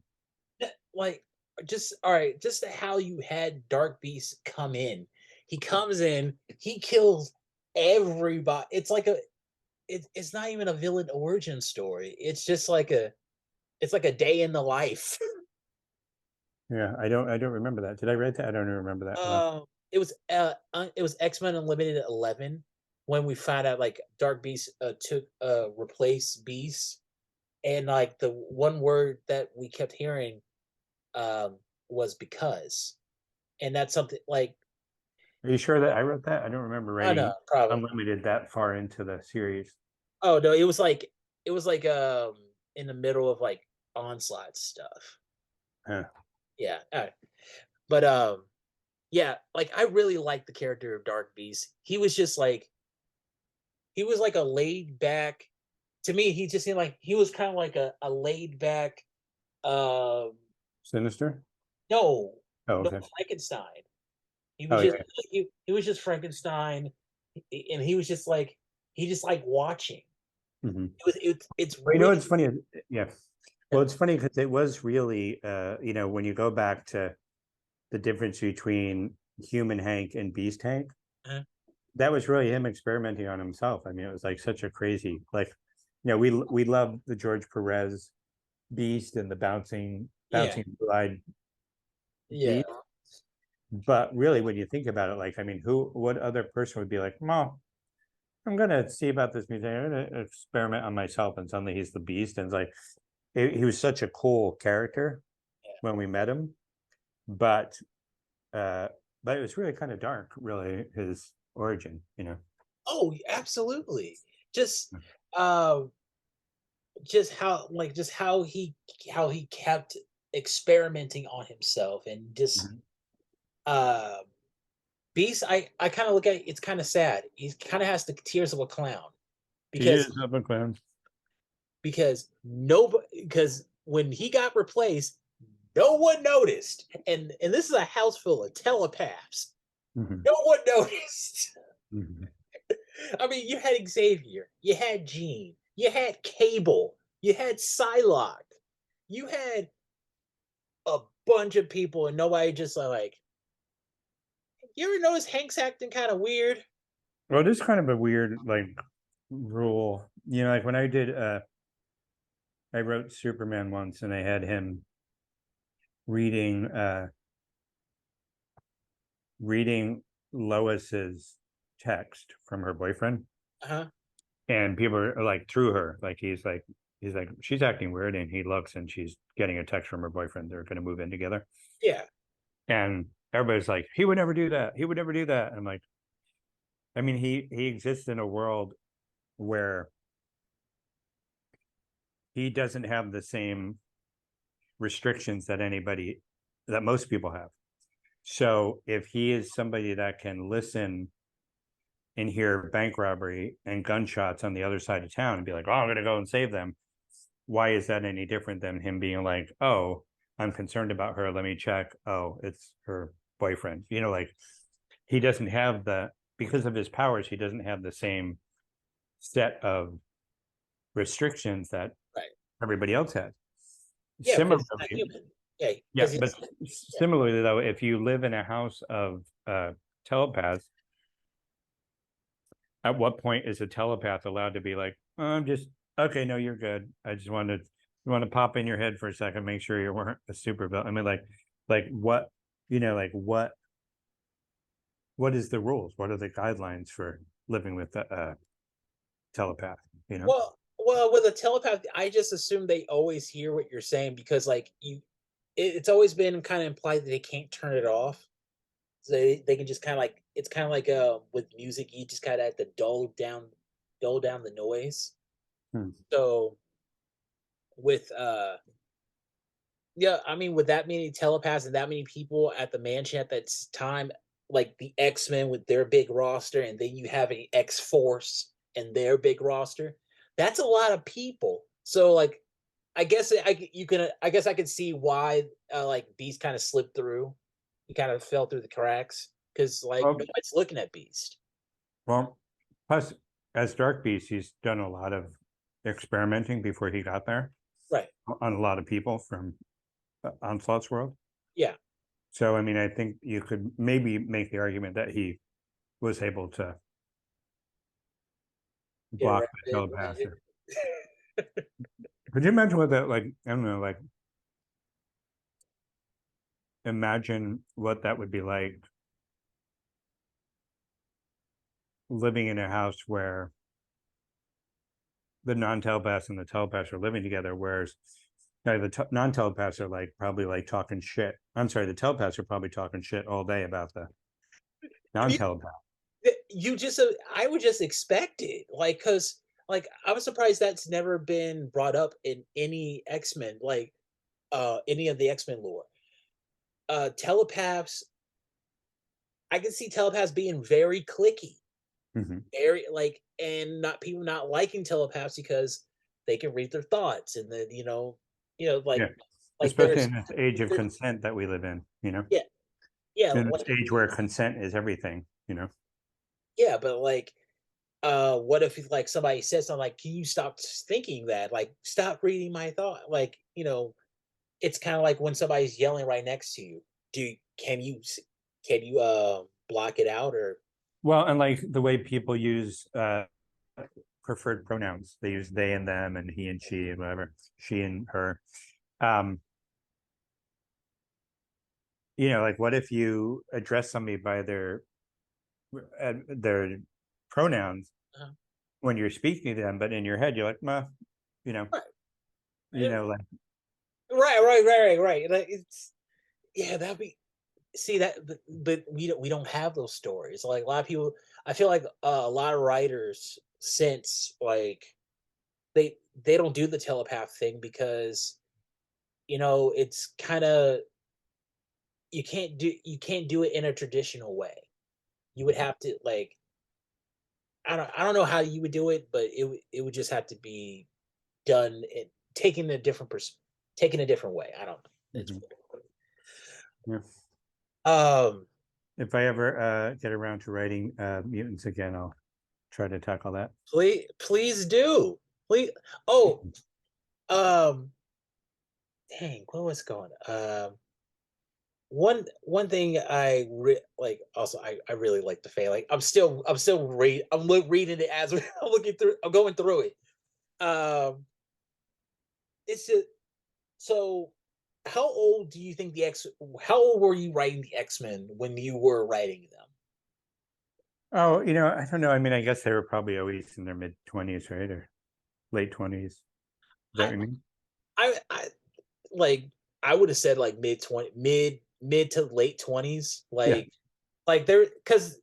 Like, just all right, just how you had Dark Beast come in. He comes in, he kills everybody. It's like it's not even a villain origin story. It's like a day in the life. yeah, I don't remember that. Did I read that? I don't even remember that. Well, It was X-Men Unlimited 11 when we found out like Dark Beast took replaced Beast, and like the one word that we kept hearing was because, and that's something like, are you sure that I wrote that? I don't remember I know, writing probably. Unlimited that far into the series. Oh no, it was like in the middle of like onslaught stuff. Huh. Yeah. All right. But yeah, like I really liked the character of Dark Beast. He was like a laid back, to me, he just seemed like he was kind of like a laid back um Sinister? no, Oh, no okay. Frankenstein. He Oh, was just yeah. he was just Frankenstein, and he was just like he just like watching. Hmm. It's Well, really it's funny. Yeah. Well, it's funny because it was really, when you go back to the difference between human Hank and Beast Hank, uh, that was really him experimenting on himself. I mean, it was like such a crazy, like, we love the George Perez beast and the bouncing Yeah, glide yeah. beast. But really, when you think about it, like, I mean, what other person would be like, well, I'm gonna see about this music, I'm gonna experiment on myself, and suddenly he's the beast. And it's like he was such a cool character when we met him, but uh but it was really kind of dark, really, his origin, Oh, absolutely. Just um just how he kept experimenting on himself and just Mhm. uh Beast, I kind of look at it, it's kind of sad. He kind of has the tears of a clown He because is up a clown. nobody because when he got replaced, no one noticed. And this is a house full of telepaths. Mhm. No one noticed. Mhm. I mean, you had Xavier, you had Jean, you had Cable, you had Psylocke, you had a bunch of people, and nobody just like. You ever notice Hank's acting kind of weird? Well, it is kind of a weird, like, rule, like when I wrote Superman once, and I had him reading reading Lois's text from her boyfriend, Uh huh. and people are like, through her, like, he's like she's acting weird, and he looks, and she's getting a text from her boyfriend, they're going to move in together. Yeah. And everybody's like, he would never do that, he would never do that. I'm like, I mean, he exists in a world where he doesn't have the same restrictions that most people have. So if he is somebody that can listen and hear bank robbery and gunshots on the other side of town and be like, oh, I'm going to go and save them, why is that any different than him being like, oh, I'm concerned about her, let me check, oh, it's her boyfriend? Like, he doesn't have because of his powers, he doesn't have the same set of restrictions that Right. everybody else has. Yeah, because he's not Similarly, human. Yeah, yeah, because but he's yeah. similarly, though, if you live in a house of telepaths, at what point is a telepath allowed to be like, oh, I'm just okay, no, you're good, I just wanted you want to pop in your head for a second, make sure you weren't a super villain? I mean, like what, like what is the rules? What are the guidelines for living with a telepath? Well, with a telepath, I just assume they always hear what you're saying because, like, it's always been kind of implied that they can't turn it off. So they can just kind of like it's kind of like with music, you just kind of have to dull down the noise. Hmm. So with yeah, I mean, with that many telepaths and that many people at the mansion at that time, like the X-Men with their big roster, and then you have an X-Force and their big roster. That's a lot of people. So, like, I guess I could see why like Beast kind of slipped through. He kind of fell through the cracks because like well, nobody's looking at Beast. well, plus, as Dark Beast, he's done a lot of experimenting before he got there Right. on a lot of people from Onslaught's world. Yeah. So, I mean, I think you could maybe make the argument that he was able to Get around block the it. telepath. Could you imagine what that, like, I don't know, like, imagine what that would be like, living in a house where the non-telepaths and the telepaths are living together, whereas the non-telepaths are like probably like talking shit. I'm sorry, the telepaths are probably talking shit all day about the non-telepath. You just I would just expect it, like, because like I was surprised that's never been brought up in any X-Men, like any of the X-Men lore. Telepaths, I can see telepaths being very clicky, Mm-hmm. very like, and not people not liking telepaths because they can read their thoughts, and then Yeah, like especially in this age of consent that we live in, yeah, yeah, in this like age where consent is everything. yeah, but like what if like somebody says something like, can you stop thinking that, like, stop reading my thought, like, it's kind of like when somebody's yelling right next to you, do can you block it out or Well, and like the way people use preferred pronouns. They use they and them and he and she and whatever, she and her. Like what if you address somebody by their pronouns Uh-huh. when you're speaking to them, but in your head you're like, well, Right. like Right. Like it's that'd be see that, but we don't have those stories. Like a lot of people, I feel like a lot of writers since like they don't do the telepath thing because it's kind of you can't do it in a traditional way. You would have to like I don't know how you would do it, but it would just have to be done it taking a different way. I don't know. It's Mhm. Yeah. um If I ever get around to writing mutants again, I'll try to tackle that. please do. Please. Oh, um dang, what was going one thing like also I really like the Fae. Like I'm reading it as I'm going through it. It's just so how old do you think how old were you writing the X-Men when you were writing them? Oh, I don't know. I mean, I guess they were probably always in their mid-20s, right? Or late 20s. Is that what I you mean? I like I would have said like mid to late 20s. Yeah. Like they're because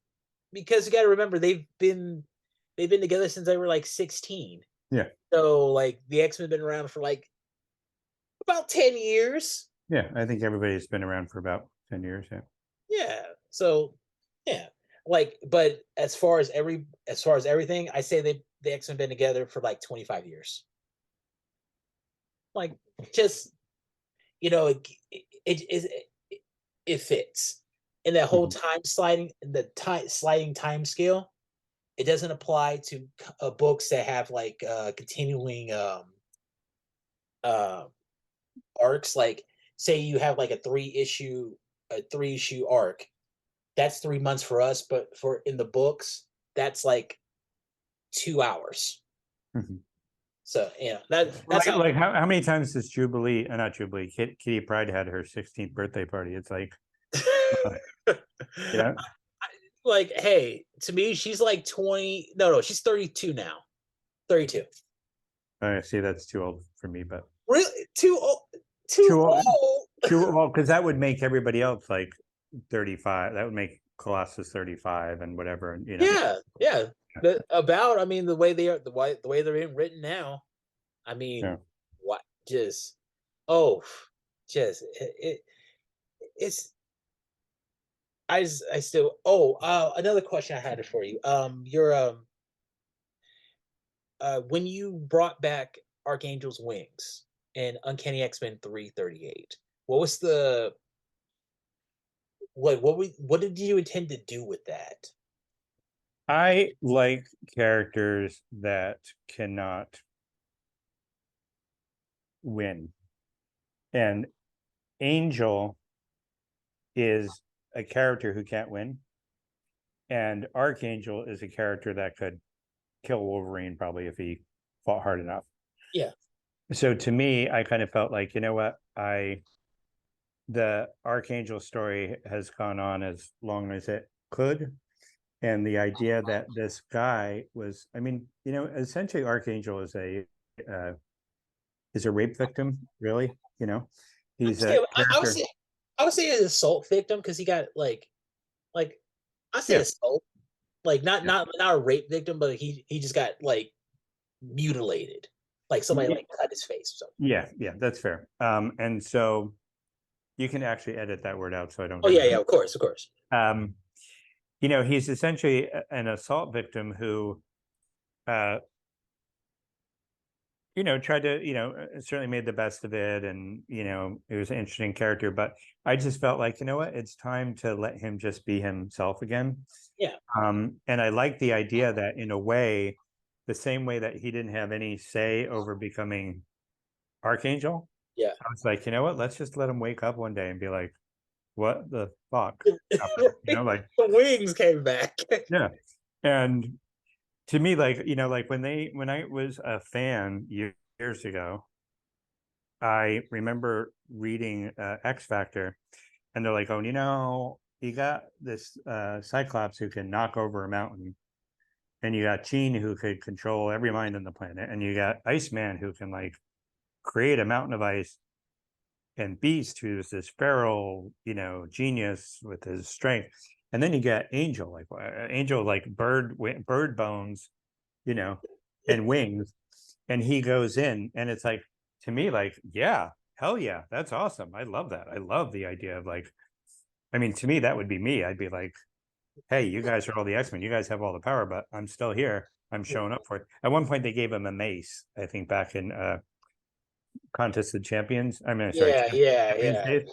you got to remember they've been together since they were like 16. Yeah. So like the X-Men been around for like about 10 years. Yeah. I think everybody's been around for about 10 years. Yeah. Yeah. So yeah. Like but as far as everything, I say the X-Men been together for like 25 years. Like just it fits. And that whole Mhm. time sliding the time sliding time scale, it doesn't apply to books that have like continuing uh arcs. Like say you have like a 3-issue arc. That's 3 months for us, but for in the books, that's like 2 hours. Mhm. So that's how. Like how many times does Jubilee, not Jubilee, Kitty Pryde had her 16th birthday party? It's like, yeah. Like, hey, to me, she's like 20. No, she's 32 now. 32. I see that's too old for me, but Really? Too old? Too too old, old? too old, because that would make everybody else like 35. That would make Colossus 35 and whatever, Yeah. I mean, the way they're being written now. I Yeah. mean, what? Just, oh, just it's. I still. Oh, another question I had for you. When you brought back Archangel's Wings and Uncanny X-Men 338, what was the what did you intend to do with that? I like characters that cannot win. And Angel is a character who can't win. And Archangel is a character that could kill Wolverine probably if he fought hard enough. Yeah. So to me, I kind of felt like, you know what, the Archangel story has gone on as long as it could. And the idea that this guy was, I mean, essentially Archangel uh, is a rape victim, really. He's a I would character. say he's an assault victim because he got like I say Yeah, assault, like not yeah, not a rape victim, but he just got like mutilated, like somebody like cut his face or something. yeah, that's fair. And so you can actually edit that word out so I don't Oh get yeah, mad. yeah, of course, of course. Um, he's essentially an assault victim who, uh, tried to, certainly made the best of it. And, it was an interesting character, but I just felt like, you know what, it's time to let him just be himself again. Yeah, And I like the idea that in a way, the same way that he didn't have any say over becoming Archangel, yeah. I was like, you know what, let's just let him wake up one day and be like, what the fuck happened? The wings came back. Yeah. And to me, like, like when I was a fan years ago, I remember reading X Factor, and they're like, oh, you got this Cyclops who can knock over a mountain, and you got Jean who could control every mind on the planet, and you got Iceman who can like create a mountain of ice, and Beast who's this feral, genius with his strength, and then you got Angel like bird bones, you know, and wings, and he goes in, and it's like, to me, like, yeah, hell yeah, that's awesome. I love that. I love the idea of like, I mean, to me, that would be me. I'd be like, hey, you guys are all the X-Men. You guys have all the power, but I'm still here. I'm showing up for it. At one point, they gave him a mace, I think, back in Contest of the Champions. I mean, sorry, Yeah, yeah, Champions yeah. days.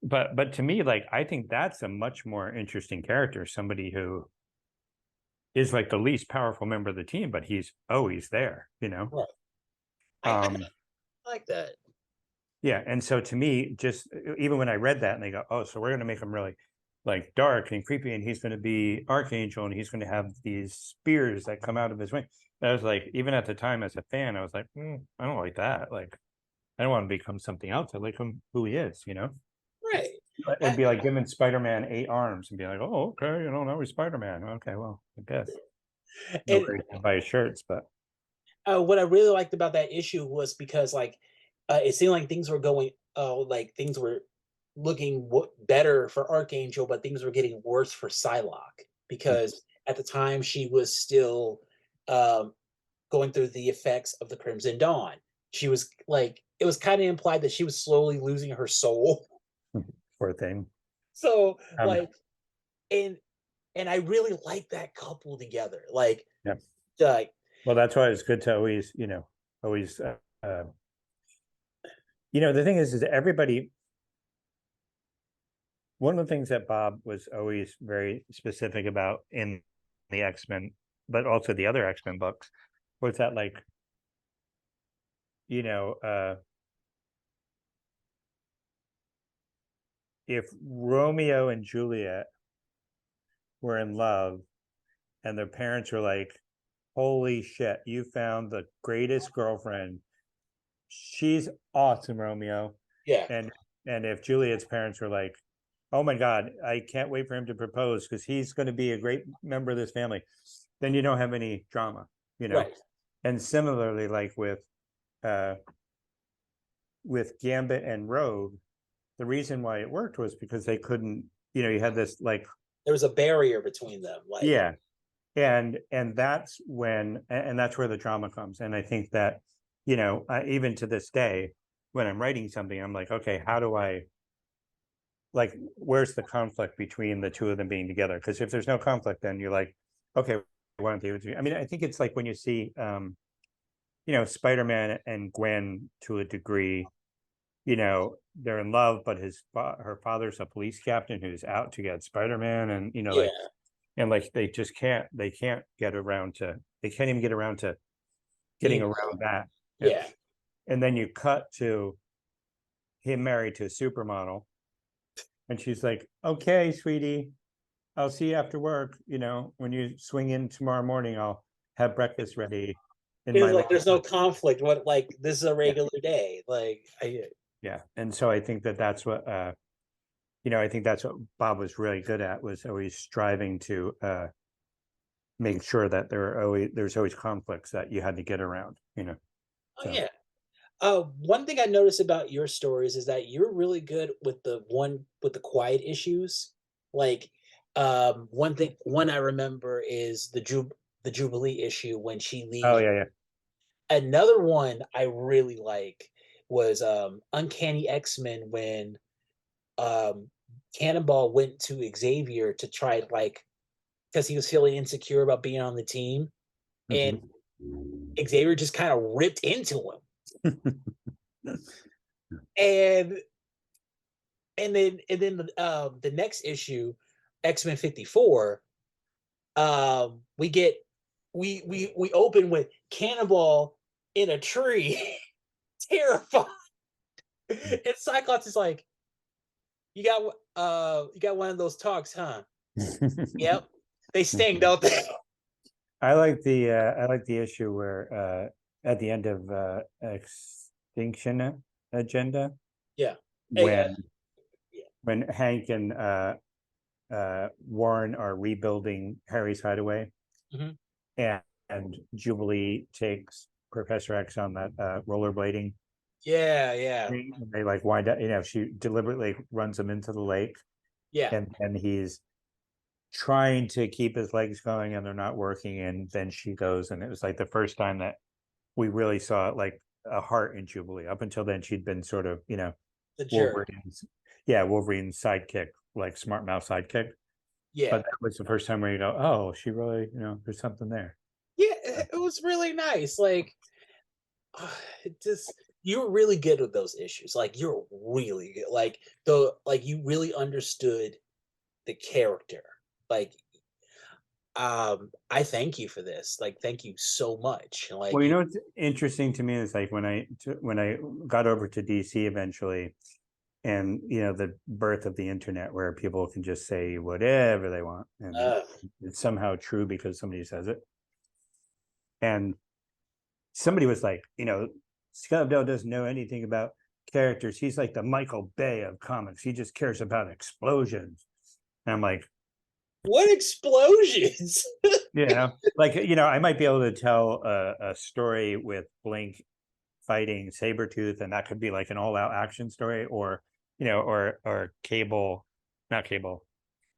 But to me, like, I think that's a much more interesting character. Somebody who is like the least powerful member of the team, but he's always there. Right. I Um, like that. yeah, and so to me, just even when I read that, and they go, oh, so we're going to make him really like dark and creepy, and he's going to be Archangel, and he's going to have these spears that come out of his wing. And I was like, even at the time as a fan, I was like, I don't like that. Like, I don't want to become something else. I like him who he is. Right. It'd be like giving Spider-Man 8 arms and be like, oh, okay, now he's Spider-Man. Okay, well, I guess And nobody can buy his shirts, but what I really liked about that issue was because like it seemed like things were going like things were looking better for Archangel, but things were getting worse for Psylocke because at the time she was still um, going through the effects of the Crimson Dawn. She was like, it was kind of implied that she was slowly losing her soul. poor thing. So Um, like, and I really like that couple together. Like, yeah. like Well, that's why it's good to always. The thing is everybody. One of the things that Bob was always very specific about in the X-Men, but also the other X-Men books, was that like, you know, uh, if Romeo and Juliet were in love and their parents were like, holy shit, you found the greatest girlfriend. She's awesome, Romeo. yeah, And if Juliet's parents were like, oh my God, I can't wait for him to propose because he's going to be a great member of this family, then you don't have any drama. right. And similarly, like uh with Gambit and Rogue, the reason why it worked was because they couldn't, you had this like, There was a barrier between them. Like, yeah, and that's when, and that's where the drama comes. And I think that, even to this day, when I'm writing something, I'm like, okay, how do I, like, where's the conflict between the two of them being together? Because if there's no conflict, then you're like, okay, why don't they? I mean, I think it's like when you see Spider-Man and Gwen to a degree, they're in love, but her father's a police captain who's out to get Spider-Man, and like, yeah, and like they can't get around to, they can't even get around to getting being, around that. Yeah. yeah. And then you cut to him married to a supermodel, and she's like, okay, sweetie, I'll see you after work. When you swing in tomorrow morning, I'll have breakfast ready in It was my like there's no room. conflict. What, like, this is a Yeah. regular day. Like, Yeah. And so I think that that's what, I think that's what Bob was really good at, was always striving to make sure that there's always conflicts that you had to get around. oh So, yeah. One thing I noticed about your stories is that you're really good with the one with the quiet issues. Like, one I remember is the Jubilee issue when she oh leaves. yeah, yeah. Another one I really like was Uncanny X-Men when um Cannonball went to Xavier to try like because he was feeling insecure about being on the team, and Mm-hmm. Xavier just kind of ripped into him. And and then the next issue, X-Men 54, we get we open with Cannonball in a tree, terrified. And Cyclops is like, you got one of those talks, huh? Yep. They sting, don't they? I like the issue where at the end of Extinction Agenda, Yeah. Hey, when yeah. Hank and Warren are rebuilding Harry's hideaway, Mhm. and, Jubilee takes Professor X on that rollerblading Yeah, yeah, thing, and they like wind up. She deliberately runs him into the lake, yeah. and he's trying to keep his legs going, and they're not working. And then she goes, and it was like the first time that we really saw like a heart in Jubilee. Up until then, she'd been sort of, The jerk. Wolverine's, Wolverine's sidekick, like smart mouth sidekick. But Yeah. that was the first time where you go, oh, she really, there's something there. Yeah, it was really nice. Like, it just you're really good with those issues. Like, you're really good. Like you really understood the character. Like, I thank you for this. Like, thank you so much. Well, Like, you know what's interesting to me is like when I got over to DC eventually, and the birth of the internet, where people can just say whatever they want, and uh, it's somehow true because somebody says it. And somebody was like, Scott Lobdell doesn't know anything about characters. He's like the Michael Bay of comics. He just cares about explosions. And I'm like, what explosions? like, I might be able to tell a story with Blink fighting Sabretooth, and that could be like an all-out action story, or Cable, not Cable,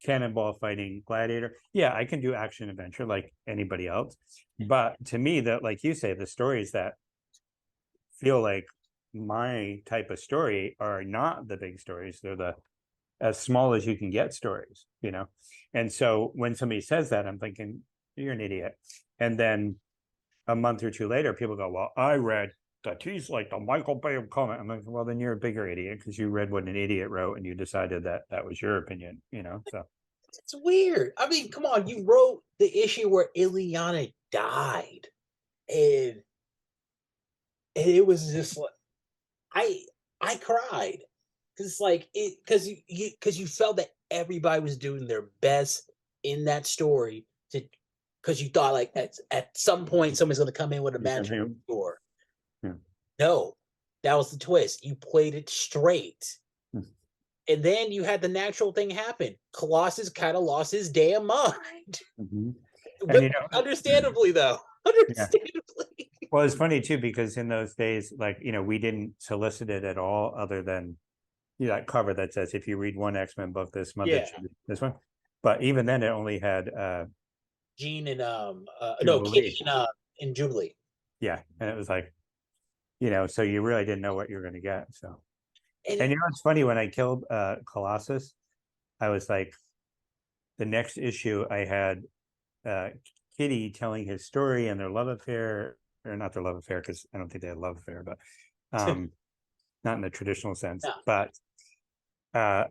Cannonball fighting Gladiator. Yeah, I can do action adventure like anybody else. But to me, that, like you say, the stories that feel like my type of story are not the big stories. They're the as small as you can get stories. And so when somebody says that, I'm thinking, you're an idiot. And then a month or two later, people go, well, I read that he's like the Michael Bay of comic. I'm like, well, then you're a bigger idiot because you read what an idiot wrote and you decided that that was your opinion. So It's weird. I mean, come on, you wrote the issue where Ileana died, and it was just like I I cried because like it because you felt that everybody was doing their best in that story to because you thought like at some point somebody's going to come in with a magic door. yeah. No, that was the twist. You played it straight. And then you had the natural thing happen. Colossus kind of lost his damn mind. Mm-hmm. And But understandably, though. yeah. Understandably. Well, it's funny too because in those days, like we didn't solicit it at all, other than that cover that says if you read one X-Men book this month, Yeah. it should be this one. But even then, it only had Jean and no, Kitty Jubilee. and Jubilee. Yeah, and it was like so you really didn't know what you were going to get. So, And and it's funny when I killed Colossus, I was like, the next issue I had uh Kitty telling his story and their love affair, or not their love affair because I don't think they had a love affair, but not in the traditional sense. no. Uh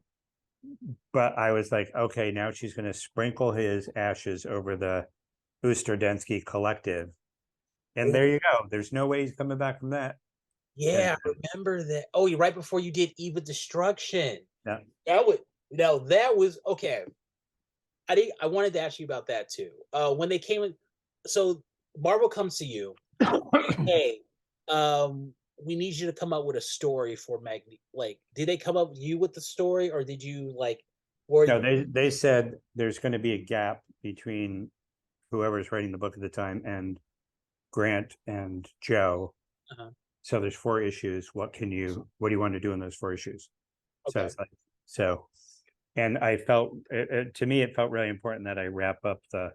but I was like, okay, now she's going to sprinkle his ashes over the Usterdensky collective, and there you go. There's no way he's coming back from that. And Yeah, I remember that. Oh, you right before you did Eve of Destruction. yeah, That was okay. I wanted to ask you about that too. When they came in, so Marvel comes to you, hey, we need you to come up with a story for Magni. Like, did they come up with you with the story, or did you like, or no, they said there's going to be a gap between whoever's writing the book at the time and Grant and Joe. uh-huh. So there's 4 issues. What do you want to do in those 4 issues? So Okay, it's like, and I felt, to me, it felt really important that I wrap up the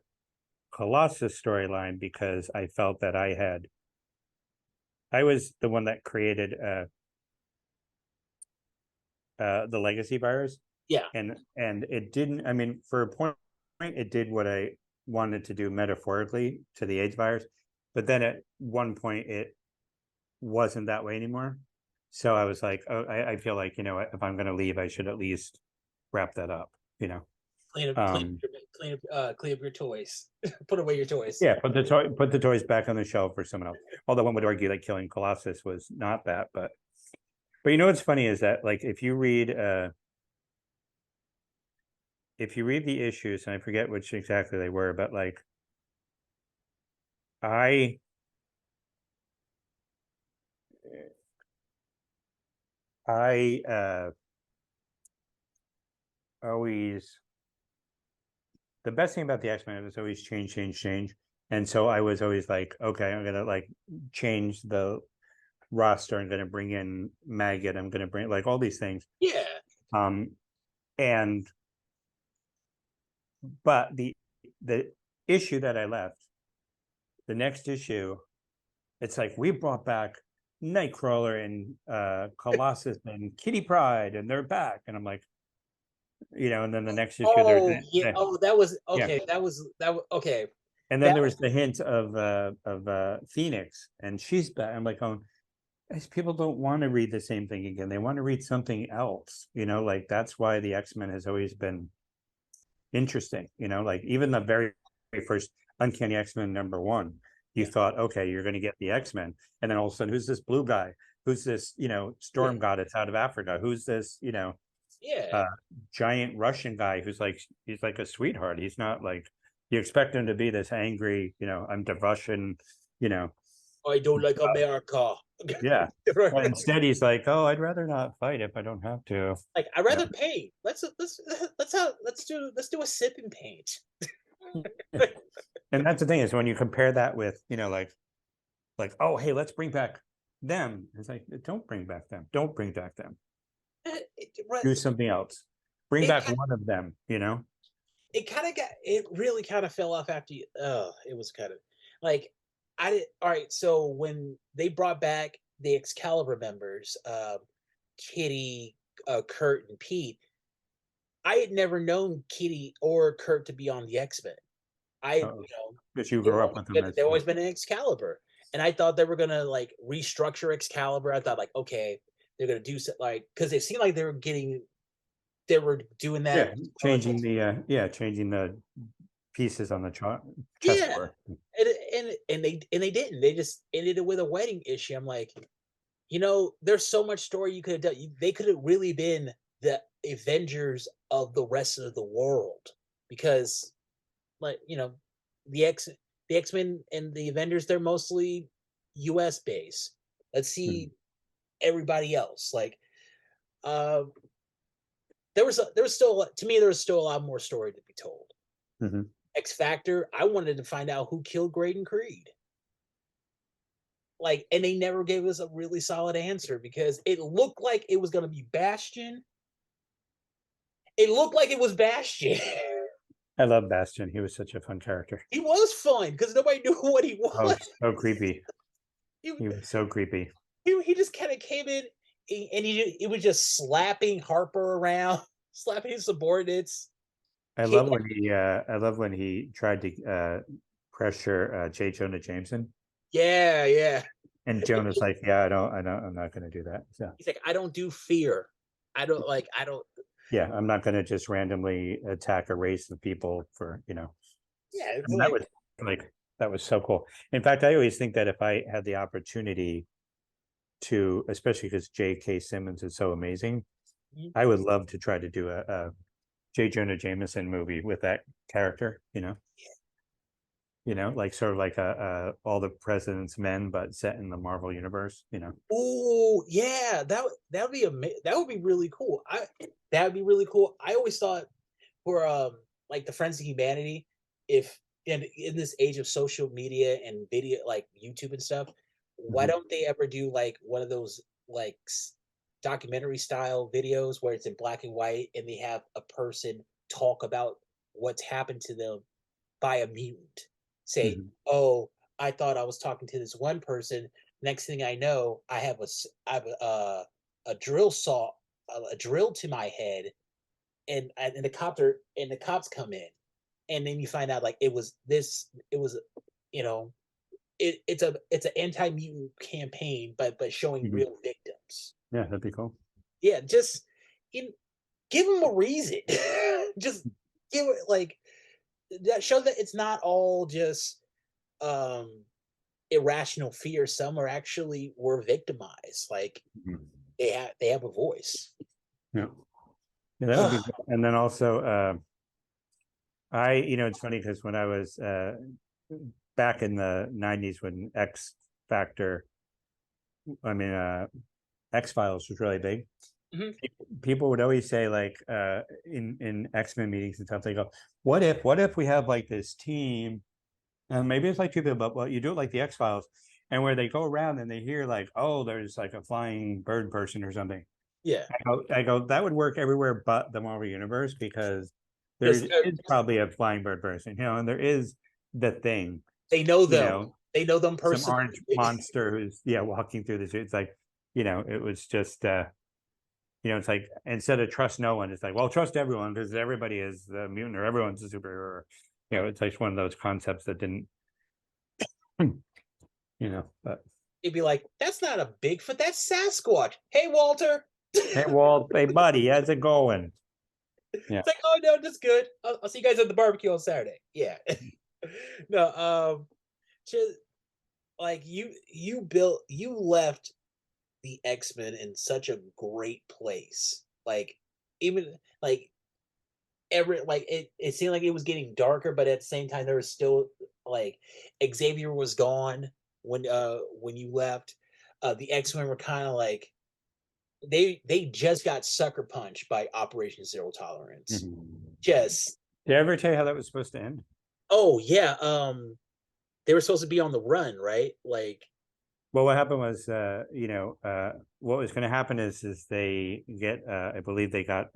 Colossus storyline because I felt that I was the one that created the legacy virus, yeah, and it didn't. I mean, for a point, it did what I wanted to do metaphorically to the AIDS virus, but then at one point it wasn't that way anymore. So I was like, oh, I feel like if I'm going to leave, I should at least wrap that up. You know, um, clean up your toys, put away your toys. yeah, put the toys back on the shelf for someone else. Although one would argue that killing Colossus was not that, but what's funny is that like if you read the issues, and I forget which exactly they were, but like I always, the best thing about the X-Men is always change, change, change. And so I was always like, okay, I'm gonna like change the roster. I'm gonna bring in Maggot. I'm gonna bring like all these things. Yeah. Um, and but the issue that I left, the next issue, it's like we brought back Nightcrawler and Colossus and Kitty Pryde, and they're back. And I'm like, and then the next issue, Oh yeah. Oh, that was yeah. okay. Okay. And then That there was the hint of Phoenix, and she's back. I'm like, oh, these people don't want to read the same thing again. They want to read something else. Like that's why the X-Men has always been interesting. Like even the very first Uncanny X-Men #1, you yeah, thought, okay, you're going to get the X-Men, and then all of a sudden, who's this blue guy? Who's this, yeah, storm goddess out of Africa? Who's this, yeah. uh, giant Russian guy who's like he's like a sweetheart. He's not like you expect him to be this angry, I'm the Russian, you know. I don't like America. Yeah. But Right. instead he's like, oh, I'd rather not fight if I don't have to. Like I'd You rather paint. Let's do a sip and paint. know? And that's the thing is when you compare that with, like, oh, hey, let's bring back them. It's like, don't bring back them. Don't bring back them. Do something else. Bring It back kind one of them, it really kind of fell off after you. It was kind of like I did. All right, so when they brought back the Excalibur members, Kitty, Kurt, and Pete, I had never known Kitty or Kurt to be on the X-Men. Because you They've grew up always with them been, as they've always been an Excalibur, and I thought they were gonna like restructure Excalibur. I thought like, okay, they're gonna do like because it seemed like they were doing that. yeah, changing the pieces on the Yeah, chessboard. and they didn't. They just ended it with a wedding issue. I'm like, there's so much story you could have done. They could have really been the Avengers of the rest of the world because, like, the X the X-Men and the Avengers, they're mostly US based. Let's Mhm. see everybody else. Like, uh, there was still to me there was still a lot more story to be told. Mhm. X Factor, I wanted to find out who killed Graydon Creed. Like, and they never gave us a really solid answer because it looked like it was going to be Bastion. It looked like it was Bastion. I love Bastion. He was such a fun character. He was fun because nobody knew what he Oh, was. so creepy. He, He was so creepy. he just kind of came in and he was just slapping Harper around, slapping his subordinates. Kid, I love when he tried to pressure J. Jonah Jameson, yeah, yeah. and Jonah's like, yeah, I'm not going to do that. So He's like, I don't do fear. I don't. yeah, I'm not going to just randomly attack a race of people for Yeah, it's And that like, was like that was so cool. In fact, I always think that if I had the opportunity to, especially because J.K. Simmons is so amazing, I would love to try to do a J. Jonah Jameson movie with that character. Like sort of like a All the President's Men, but set in the Marvel universe. oh yeah, that would be that would be really cool. That would be really cool. I always thought for like the Friends of Humanity, if in this age of social media and video like YouTube and stuff, why Mhm. don't they ever do like one of those like documentary style videos where it's in black and white and they have a person talk about what's happened to them by a mutant. Say, Mhm. "Oh, I thought I was talking to this one person. Next thing I know, I have a drill saw, a drill to my head, and the cops come in, and then you find out like it was, you know, it's an anti mutant campaign, but showing Mhm. real victims. Yeah, that'd be cool. Yeah, just in, give them a reason. Just give it like that. Show that it's not all just um irrational fear. Some are actually were victimized. Like Mhm. they have a voice. Yeah, yeah, that would be. Cool. And then also, it's funny because when I was back in the 90s when X Factor, I mean, X-Files was really big. Hmm. People would always say, like, in X-Men meetings and stuff, they go, what if we have like this team, and maybe it's like two people, but well, you do it like the X-Files, and where they go around and they hear like, oh, there's like a flying bird person or something. Yeah, I go, that would work everywhere but the Marvel Universe, because there because is probably a flying bird person, and there is the thing, they know you them. know, They know them some personally. orange monster who's walking through the street. It's like, it was just it's like, instead of trust no one, it's like, well, trust everyone because everybody is a mutant or everyone's a superhero. It's like one of those concepts that didn't, but It'd be like, that's not a Bigfoot, that's Sasquatch. Hey, Walter. hey, Walt, hey, buddy, how's it going? Yeah. It's like, oh no, that's good. I'll see you guys at the barbecue on Saturday. Yeah. No, just like you left the X-Men in such a great place. Like, even like it seemed like it was getting darker, but at the same time there was still like Xavier was gone when you left. The X-Men were kind of like they just got sucker punched by Operation Zero Tolerance. Mhm. Just Did I ever tell you how that was supposed to end? oh yeah, they were supposed to be on the run, right? Like Well, what happened was, what was going to happen is they get, I believe they got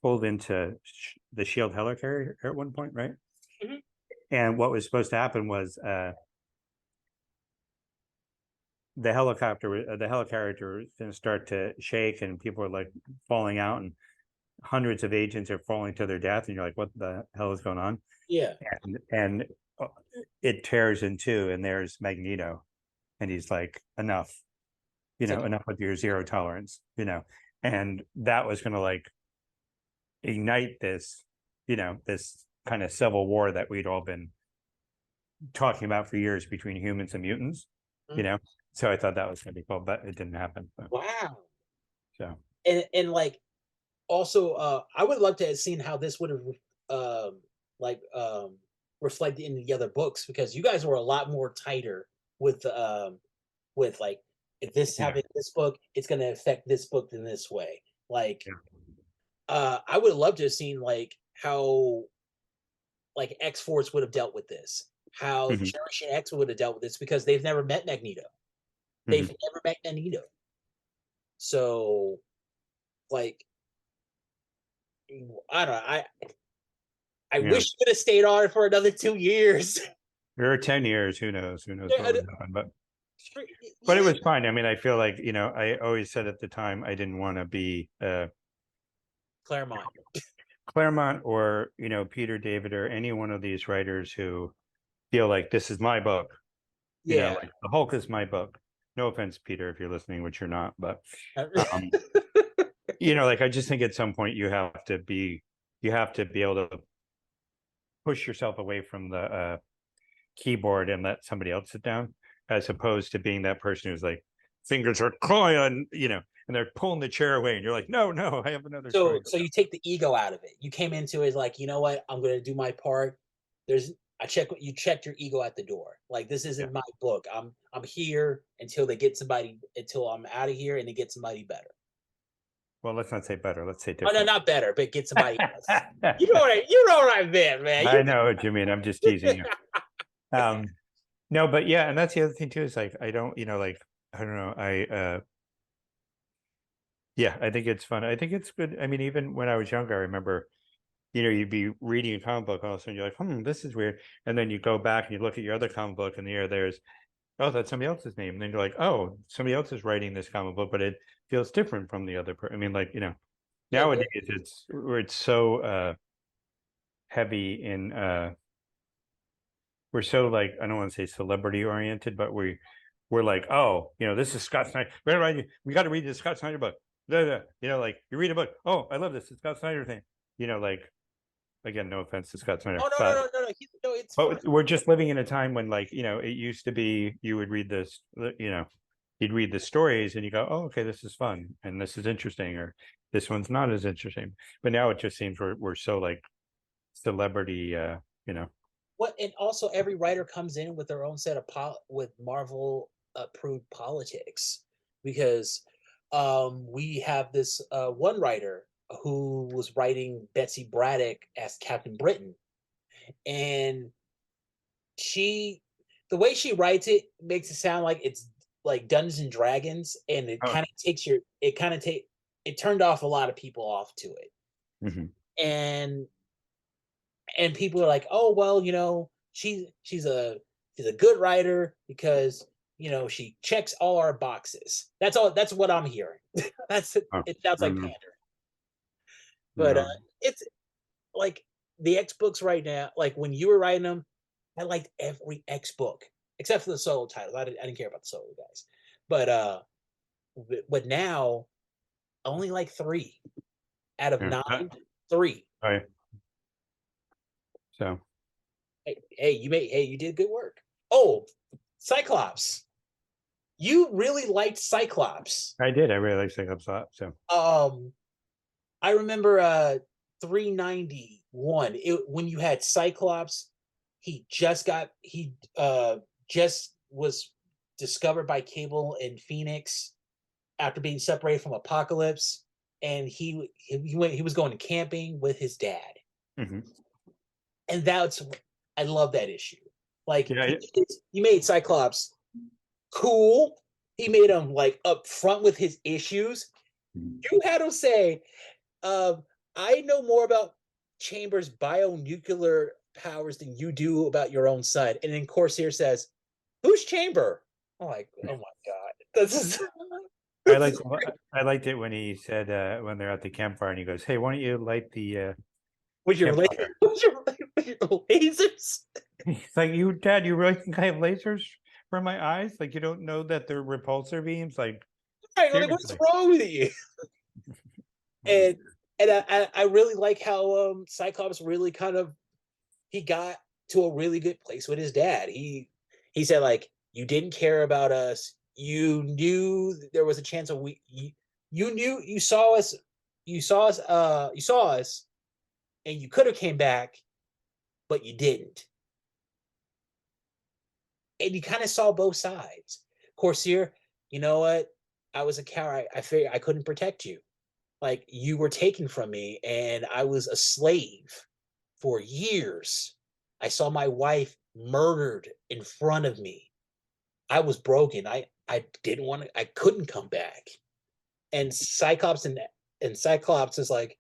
pulled into the Shield helicarrier at one point, right? mhm, And what was supposed to happen was, the helicarrier was going to start to shake, and people are like falling out, and hundreds of agents are falling to their death, and you're like, what the hell is going on? yeah, And it tears in two, and there's Magneto, and he's like, enough, it's like enough with your zero tolerance, and that was going to like ignite this kind of civil war that we'd all been talking about for years between humans and mutants, you mhm. know. So I thought that was going to be cool, but it didn't happen. Wow. So And like also I would love to have seen how this would have like reflected in the other books because you guys were a lot more tighter with like if this yeah, happened in this book, it's gonna affect this book in this way. Like yeah. I would love to have seen like how like X Force would have dealt with this, how Mm-hmm. Generation X would have dealt with this because they've never met Magneto. They've Mm-hmm. never met Magneto. So like I don't know. I Yeah, wish you could have stayed on for another 2 years. there are 10 years, who knows what would happen, but it Yeah, was fine. I mean, I feel like, I always said at the time I didn't want to be Claremont. Claremont or, Peter David or any one of these writers who feel like this is my book, Yeah. like the Hulk is my book. No offense, Peter, if you're listening, which you're not, but um, like, I just think at some point you have to be able to push yourself away from the keyboard and let somebody else sit down, as opposed to being that person who's like, fingers are clawing, and they're pulling the chair away, and you're like, no, no, I have another story. So you take the ego out of it. You came into it like, you know what? I'm going to do my part. There's you checked your ego at the door. Like this Yeah. isn't my book. I'm here until they get somebody until I'm out of here and they get somebody better. Well, let's not say better. Let's say Oh no, different. not better, but get somebody else. You know what I meant, man. I know what you mean. I'm just teasing you. No, but yeah, and that's the other thing too, is like, I don't, like, I don't know. Yeah, I think it's fun. I think it's good. I mean, even when I was younger, I remember, you'd be reading a comic book, all of a sudden you're like, this is weird. And then you go back and you look at your other comic book, and there's, oh, that's somebody else's name. And then you're like, oh, somebody else is writing this comic book, but it feels different from the other I mean, like, Yeah, nowadays it's so heavy in we're so, like, I don't want to say celebrity oriented, but we're like, oh, this is Scott Snyder. We got to read the Scott Snyder book. Like, you read a book. Oh, I love this. It's Scott Snyder thing. Like, again, no offense to Scott Snyder, oh no, no, but no, no, no. No, it's fine. we're just living in a time when, like, it used to be you would read this, you'd read the stories and you go, oh, okay, this is fun and this is interesting, or this one's not as interesting. But now it just seems we're so, like, celebrity, you know. what, and also every writer comes in with their own set of with Marvel approved politics, because we have this one writer who was writing Betsy Braddock as Captain Britain, and she the way she writes it makes it sound like it's like Dungeons and Dragons, and it Oh, kind of takes your it kind of take it turned off a lot of people off to it, mhm. and people are like, oh well, she's a good writer because she checks all our boxes. That's what I'm hearing. That's it. Oh, It sounds like mm, pander, but no. it's like the X books right now. Like when you were writing them, I liked every X book except for the solo titles. I didn't care about the solo guys, but now only like three out of Yeah. nine. Three. Right. So Hey, you did good work. Oh, Cyclops. You really liked Cyclops. I did. I really like Cyclops a lot. So Um, I remember 391. When you had Cyclops, he just was discovered by Cable and Phoenix after being separated from Apocalypse, and he was going camping with his dad, mhm. and I love that issue. Like Yeah, he made Cyclops cool. He made him like upfront with his issues. mhm. You had him say, "I know more about Chamber's bionuclear powers than you do about your own son." And then Corsair says, "Who's Chamber?" I'm like, "Oh my god, this is." I This liked is I liked it when he said when they're at the campfire and he goes, "Hey, why don't you light the with your campfire?" with your lasers. He's like, "You, Dad, you really think I have lasers for my eyes? Like, you don't know that they're repulsor beams? Like, Right, like what's seriously." wrong with you? And I really like how Cyclops really kind of he got to a really good place with his dad. He said like, you didn't care about us. You knew there was a chance of you knew you saw us and you could have came back, but you didn't. And you kind of saw both sides. Corsair, you know what? I was a coward. I figured I couldn't protect you. Like you were taken from me and I was a slave for years. I saw my wife murdered in front of me. I was broken. I didn't want to. I couldn't come back. And Cyclops is like,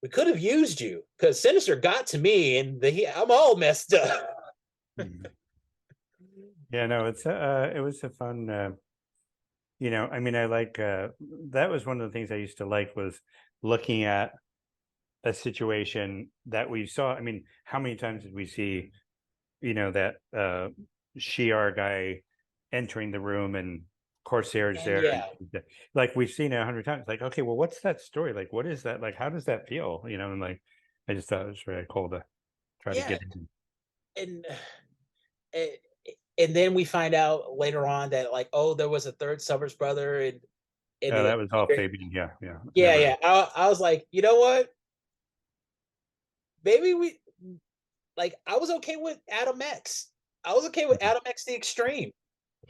we could have used you because Sinister got to me, and I'm all messed up. Mhm. Yeah, no, it was a fun I mean, I like that was one of the things I used to like was looking at a situation that we saw. I mean, how many times did we see, that Shi'ar guy entering the room and Corsair's And there, and yeah, like we've seen it 100 times. Like, okay, well, what's that story? Like, what is that? Like, how does that feel? And like, I just thought it was really cool to try to yeah, get in. and and, and then we find out later on that like, oh, there was a third Summers brother, and That was all Fabian. Yeah, yeah, yeah, never. yeah. I was like, you know what? Maybe we like. I was okay with Adam X. I was okay with Adam X the Extreme.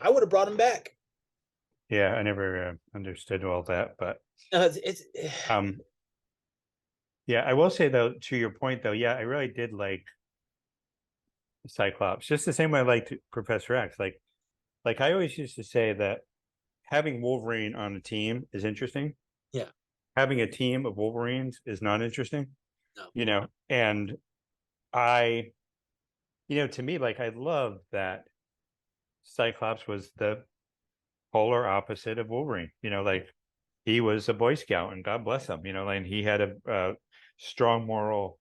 I would have brought him back. Yeah, I never understood all that, but It's um, yeah, I will say though, to your point though, yeah, I really did like Cyclops, just the same way I liked Professor X. Like I always used to say that having Wolverine on a team is interesting. yeah, Having a team of Wolverines is not interesting. no, And I, to me, like I love that Cyclops was the polar opposite of Wolverine. Like he was a Boy Scout, and God bless him. And he had a strong moral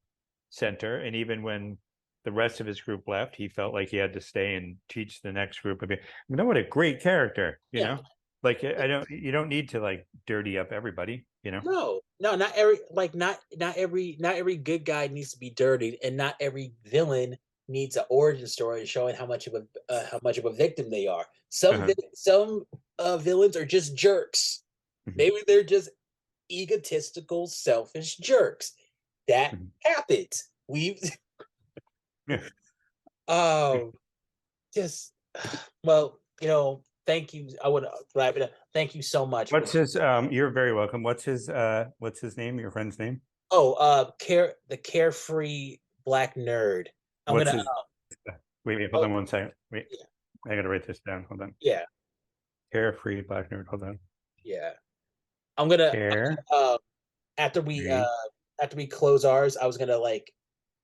center, and even when the rest of his group left, he felt like he had to stay and teach the next group. What a great character. yeah, Like you don't need to like dirty up everybody. no, not every not every good guy needs to be dirtied, and not every villain needs an origin story showing how much of a victim they are. Uh-huh. Some villains are just jerks. Mhm. Maybe they're just egotistical, selfish jerks. That Mhm. happens. We've Yeah. Oh, just well, thank you. I would wrap it up. Thank you so much for What's his? You're very welcome. What's his? What's his name? Your friend's name? the carefree black nerd. I'm What's gonna his? Wait, hold oh on one second. Wait, yeah, I gotta write this down. Hold on. yeah, Carefree Black Nerd. Hold on. yeah. I'm gonna Carefree. after we after we close ours, I was gonna like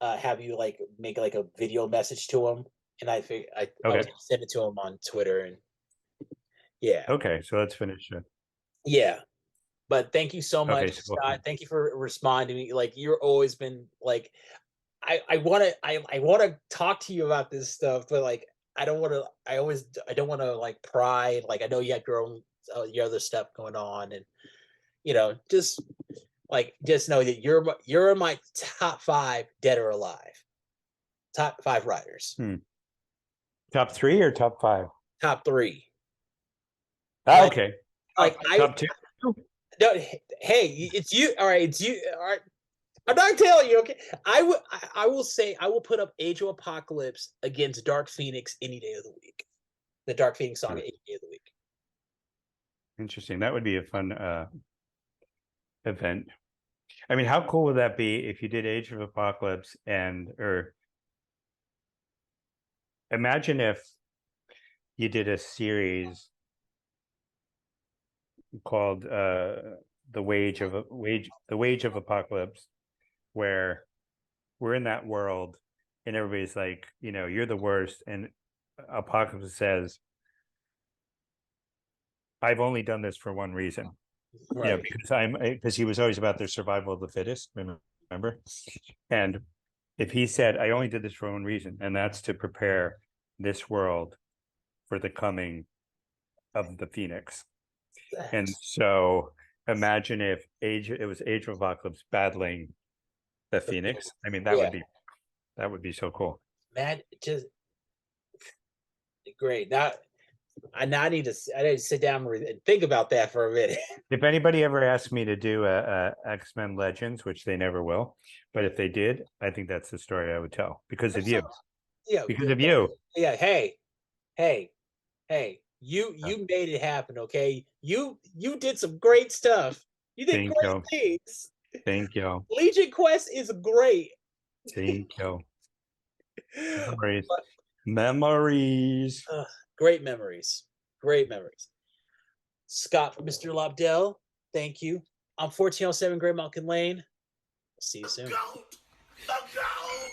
have you like make like a video message to him, and I was Okay. gonna send it to him on Twitter, and yeah, Okay. So let's finish it. yeah. But thank you so Okay. much, So Scott. Thank you for responding to me. Like you're always been like I want to talk to you about this stuff, but like I don't want to like pry. Like I know you have your own your other stuff going on, and just just know that you're in my top 5 dead or alive. Top 5 writers. top 3 or top 5? Top 3. Ah, Like okay. like I Top 2. no, hey, it's you. All right, it's you. All right. I'm not telling you, okay? I will say I will put up Age of Apocalypse against Dark Phoenix any day of the week. The Dark Phoenix Saga any day of the week. Interesting. That would be a fun event. I mean, how cool would that be if you did Age of Apocalypse or imagine if you did a series called the Wage of Apocalypse, where we're in that world and everybody's like, you're the worst, and Apocalypse says, I've only done this for one reason. Right. Because he was always about the survival of the fittest, remember? And if he said, I only did this for one reason, and that's to prepare this world for the coming of the Phoenix. And so imagine if it was Age of Apocalypse battling the Phoenix. I mean, Yeah. that would be so cool. Man, just great. Now I need to sit down and think about that for a minute. If anybody ever asked me to do a X-Men Legends, which they never will, but if they did, I think that's the story I would tell because of you. Yeah. Because of you. Yeah. Hey. You made it happen, okay? You did some great stuff. You did Thank great you. things. Thank you. Legion Quest is great. Thank you. Memories. But, Memories. great memories. Great memories. Scott, Mr. Lobdell, thank you. I'm 1407 Great Malkin Lane. See you soon. The goat! The goat!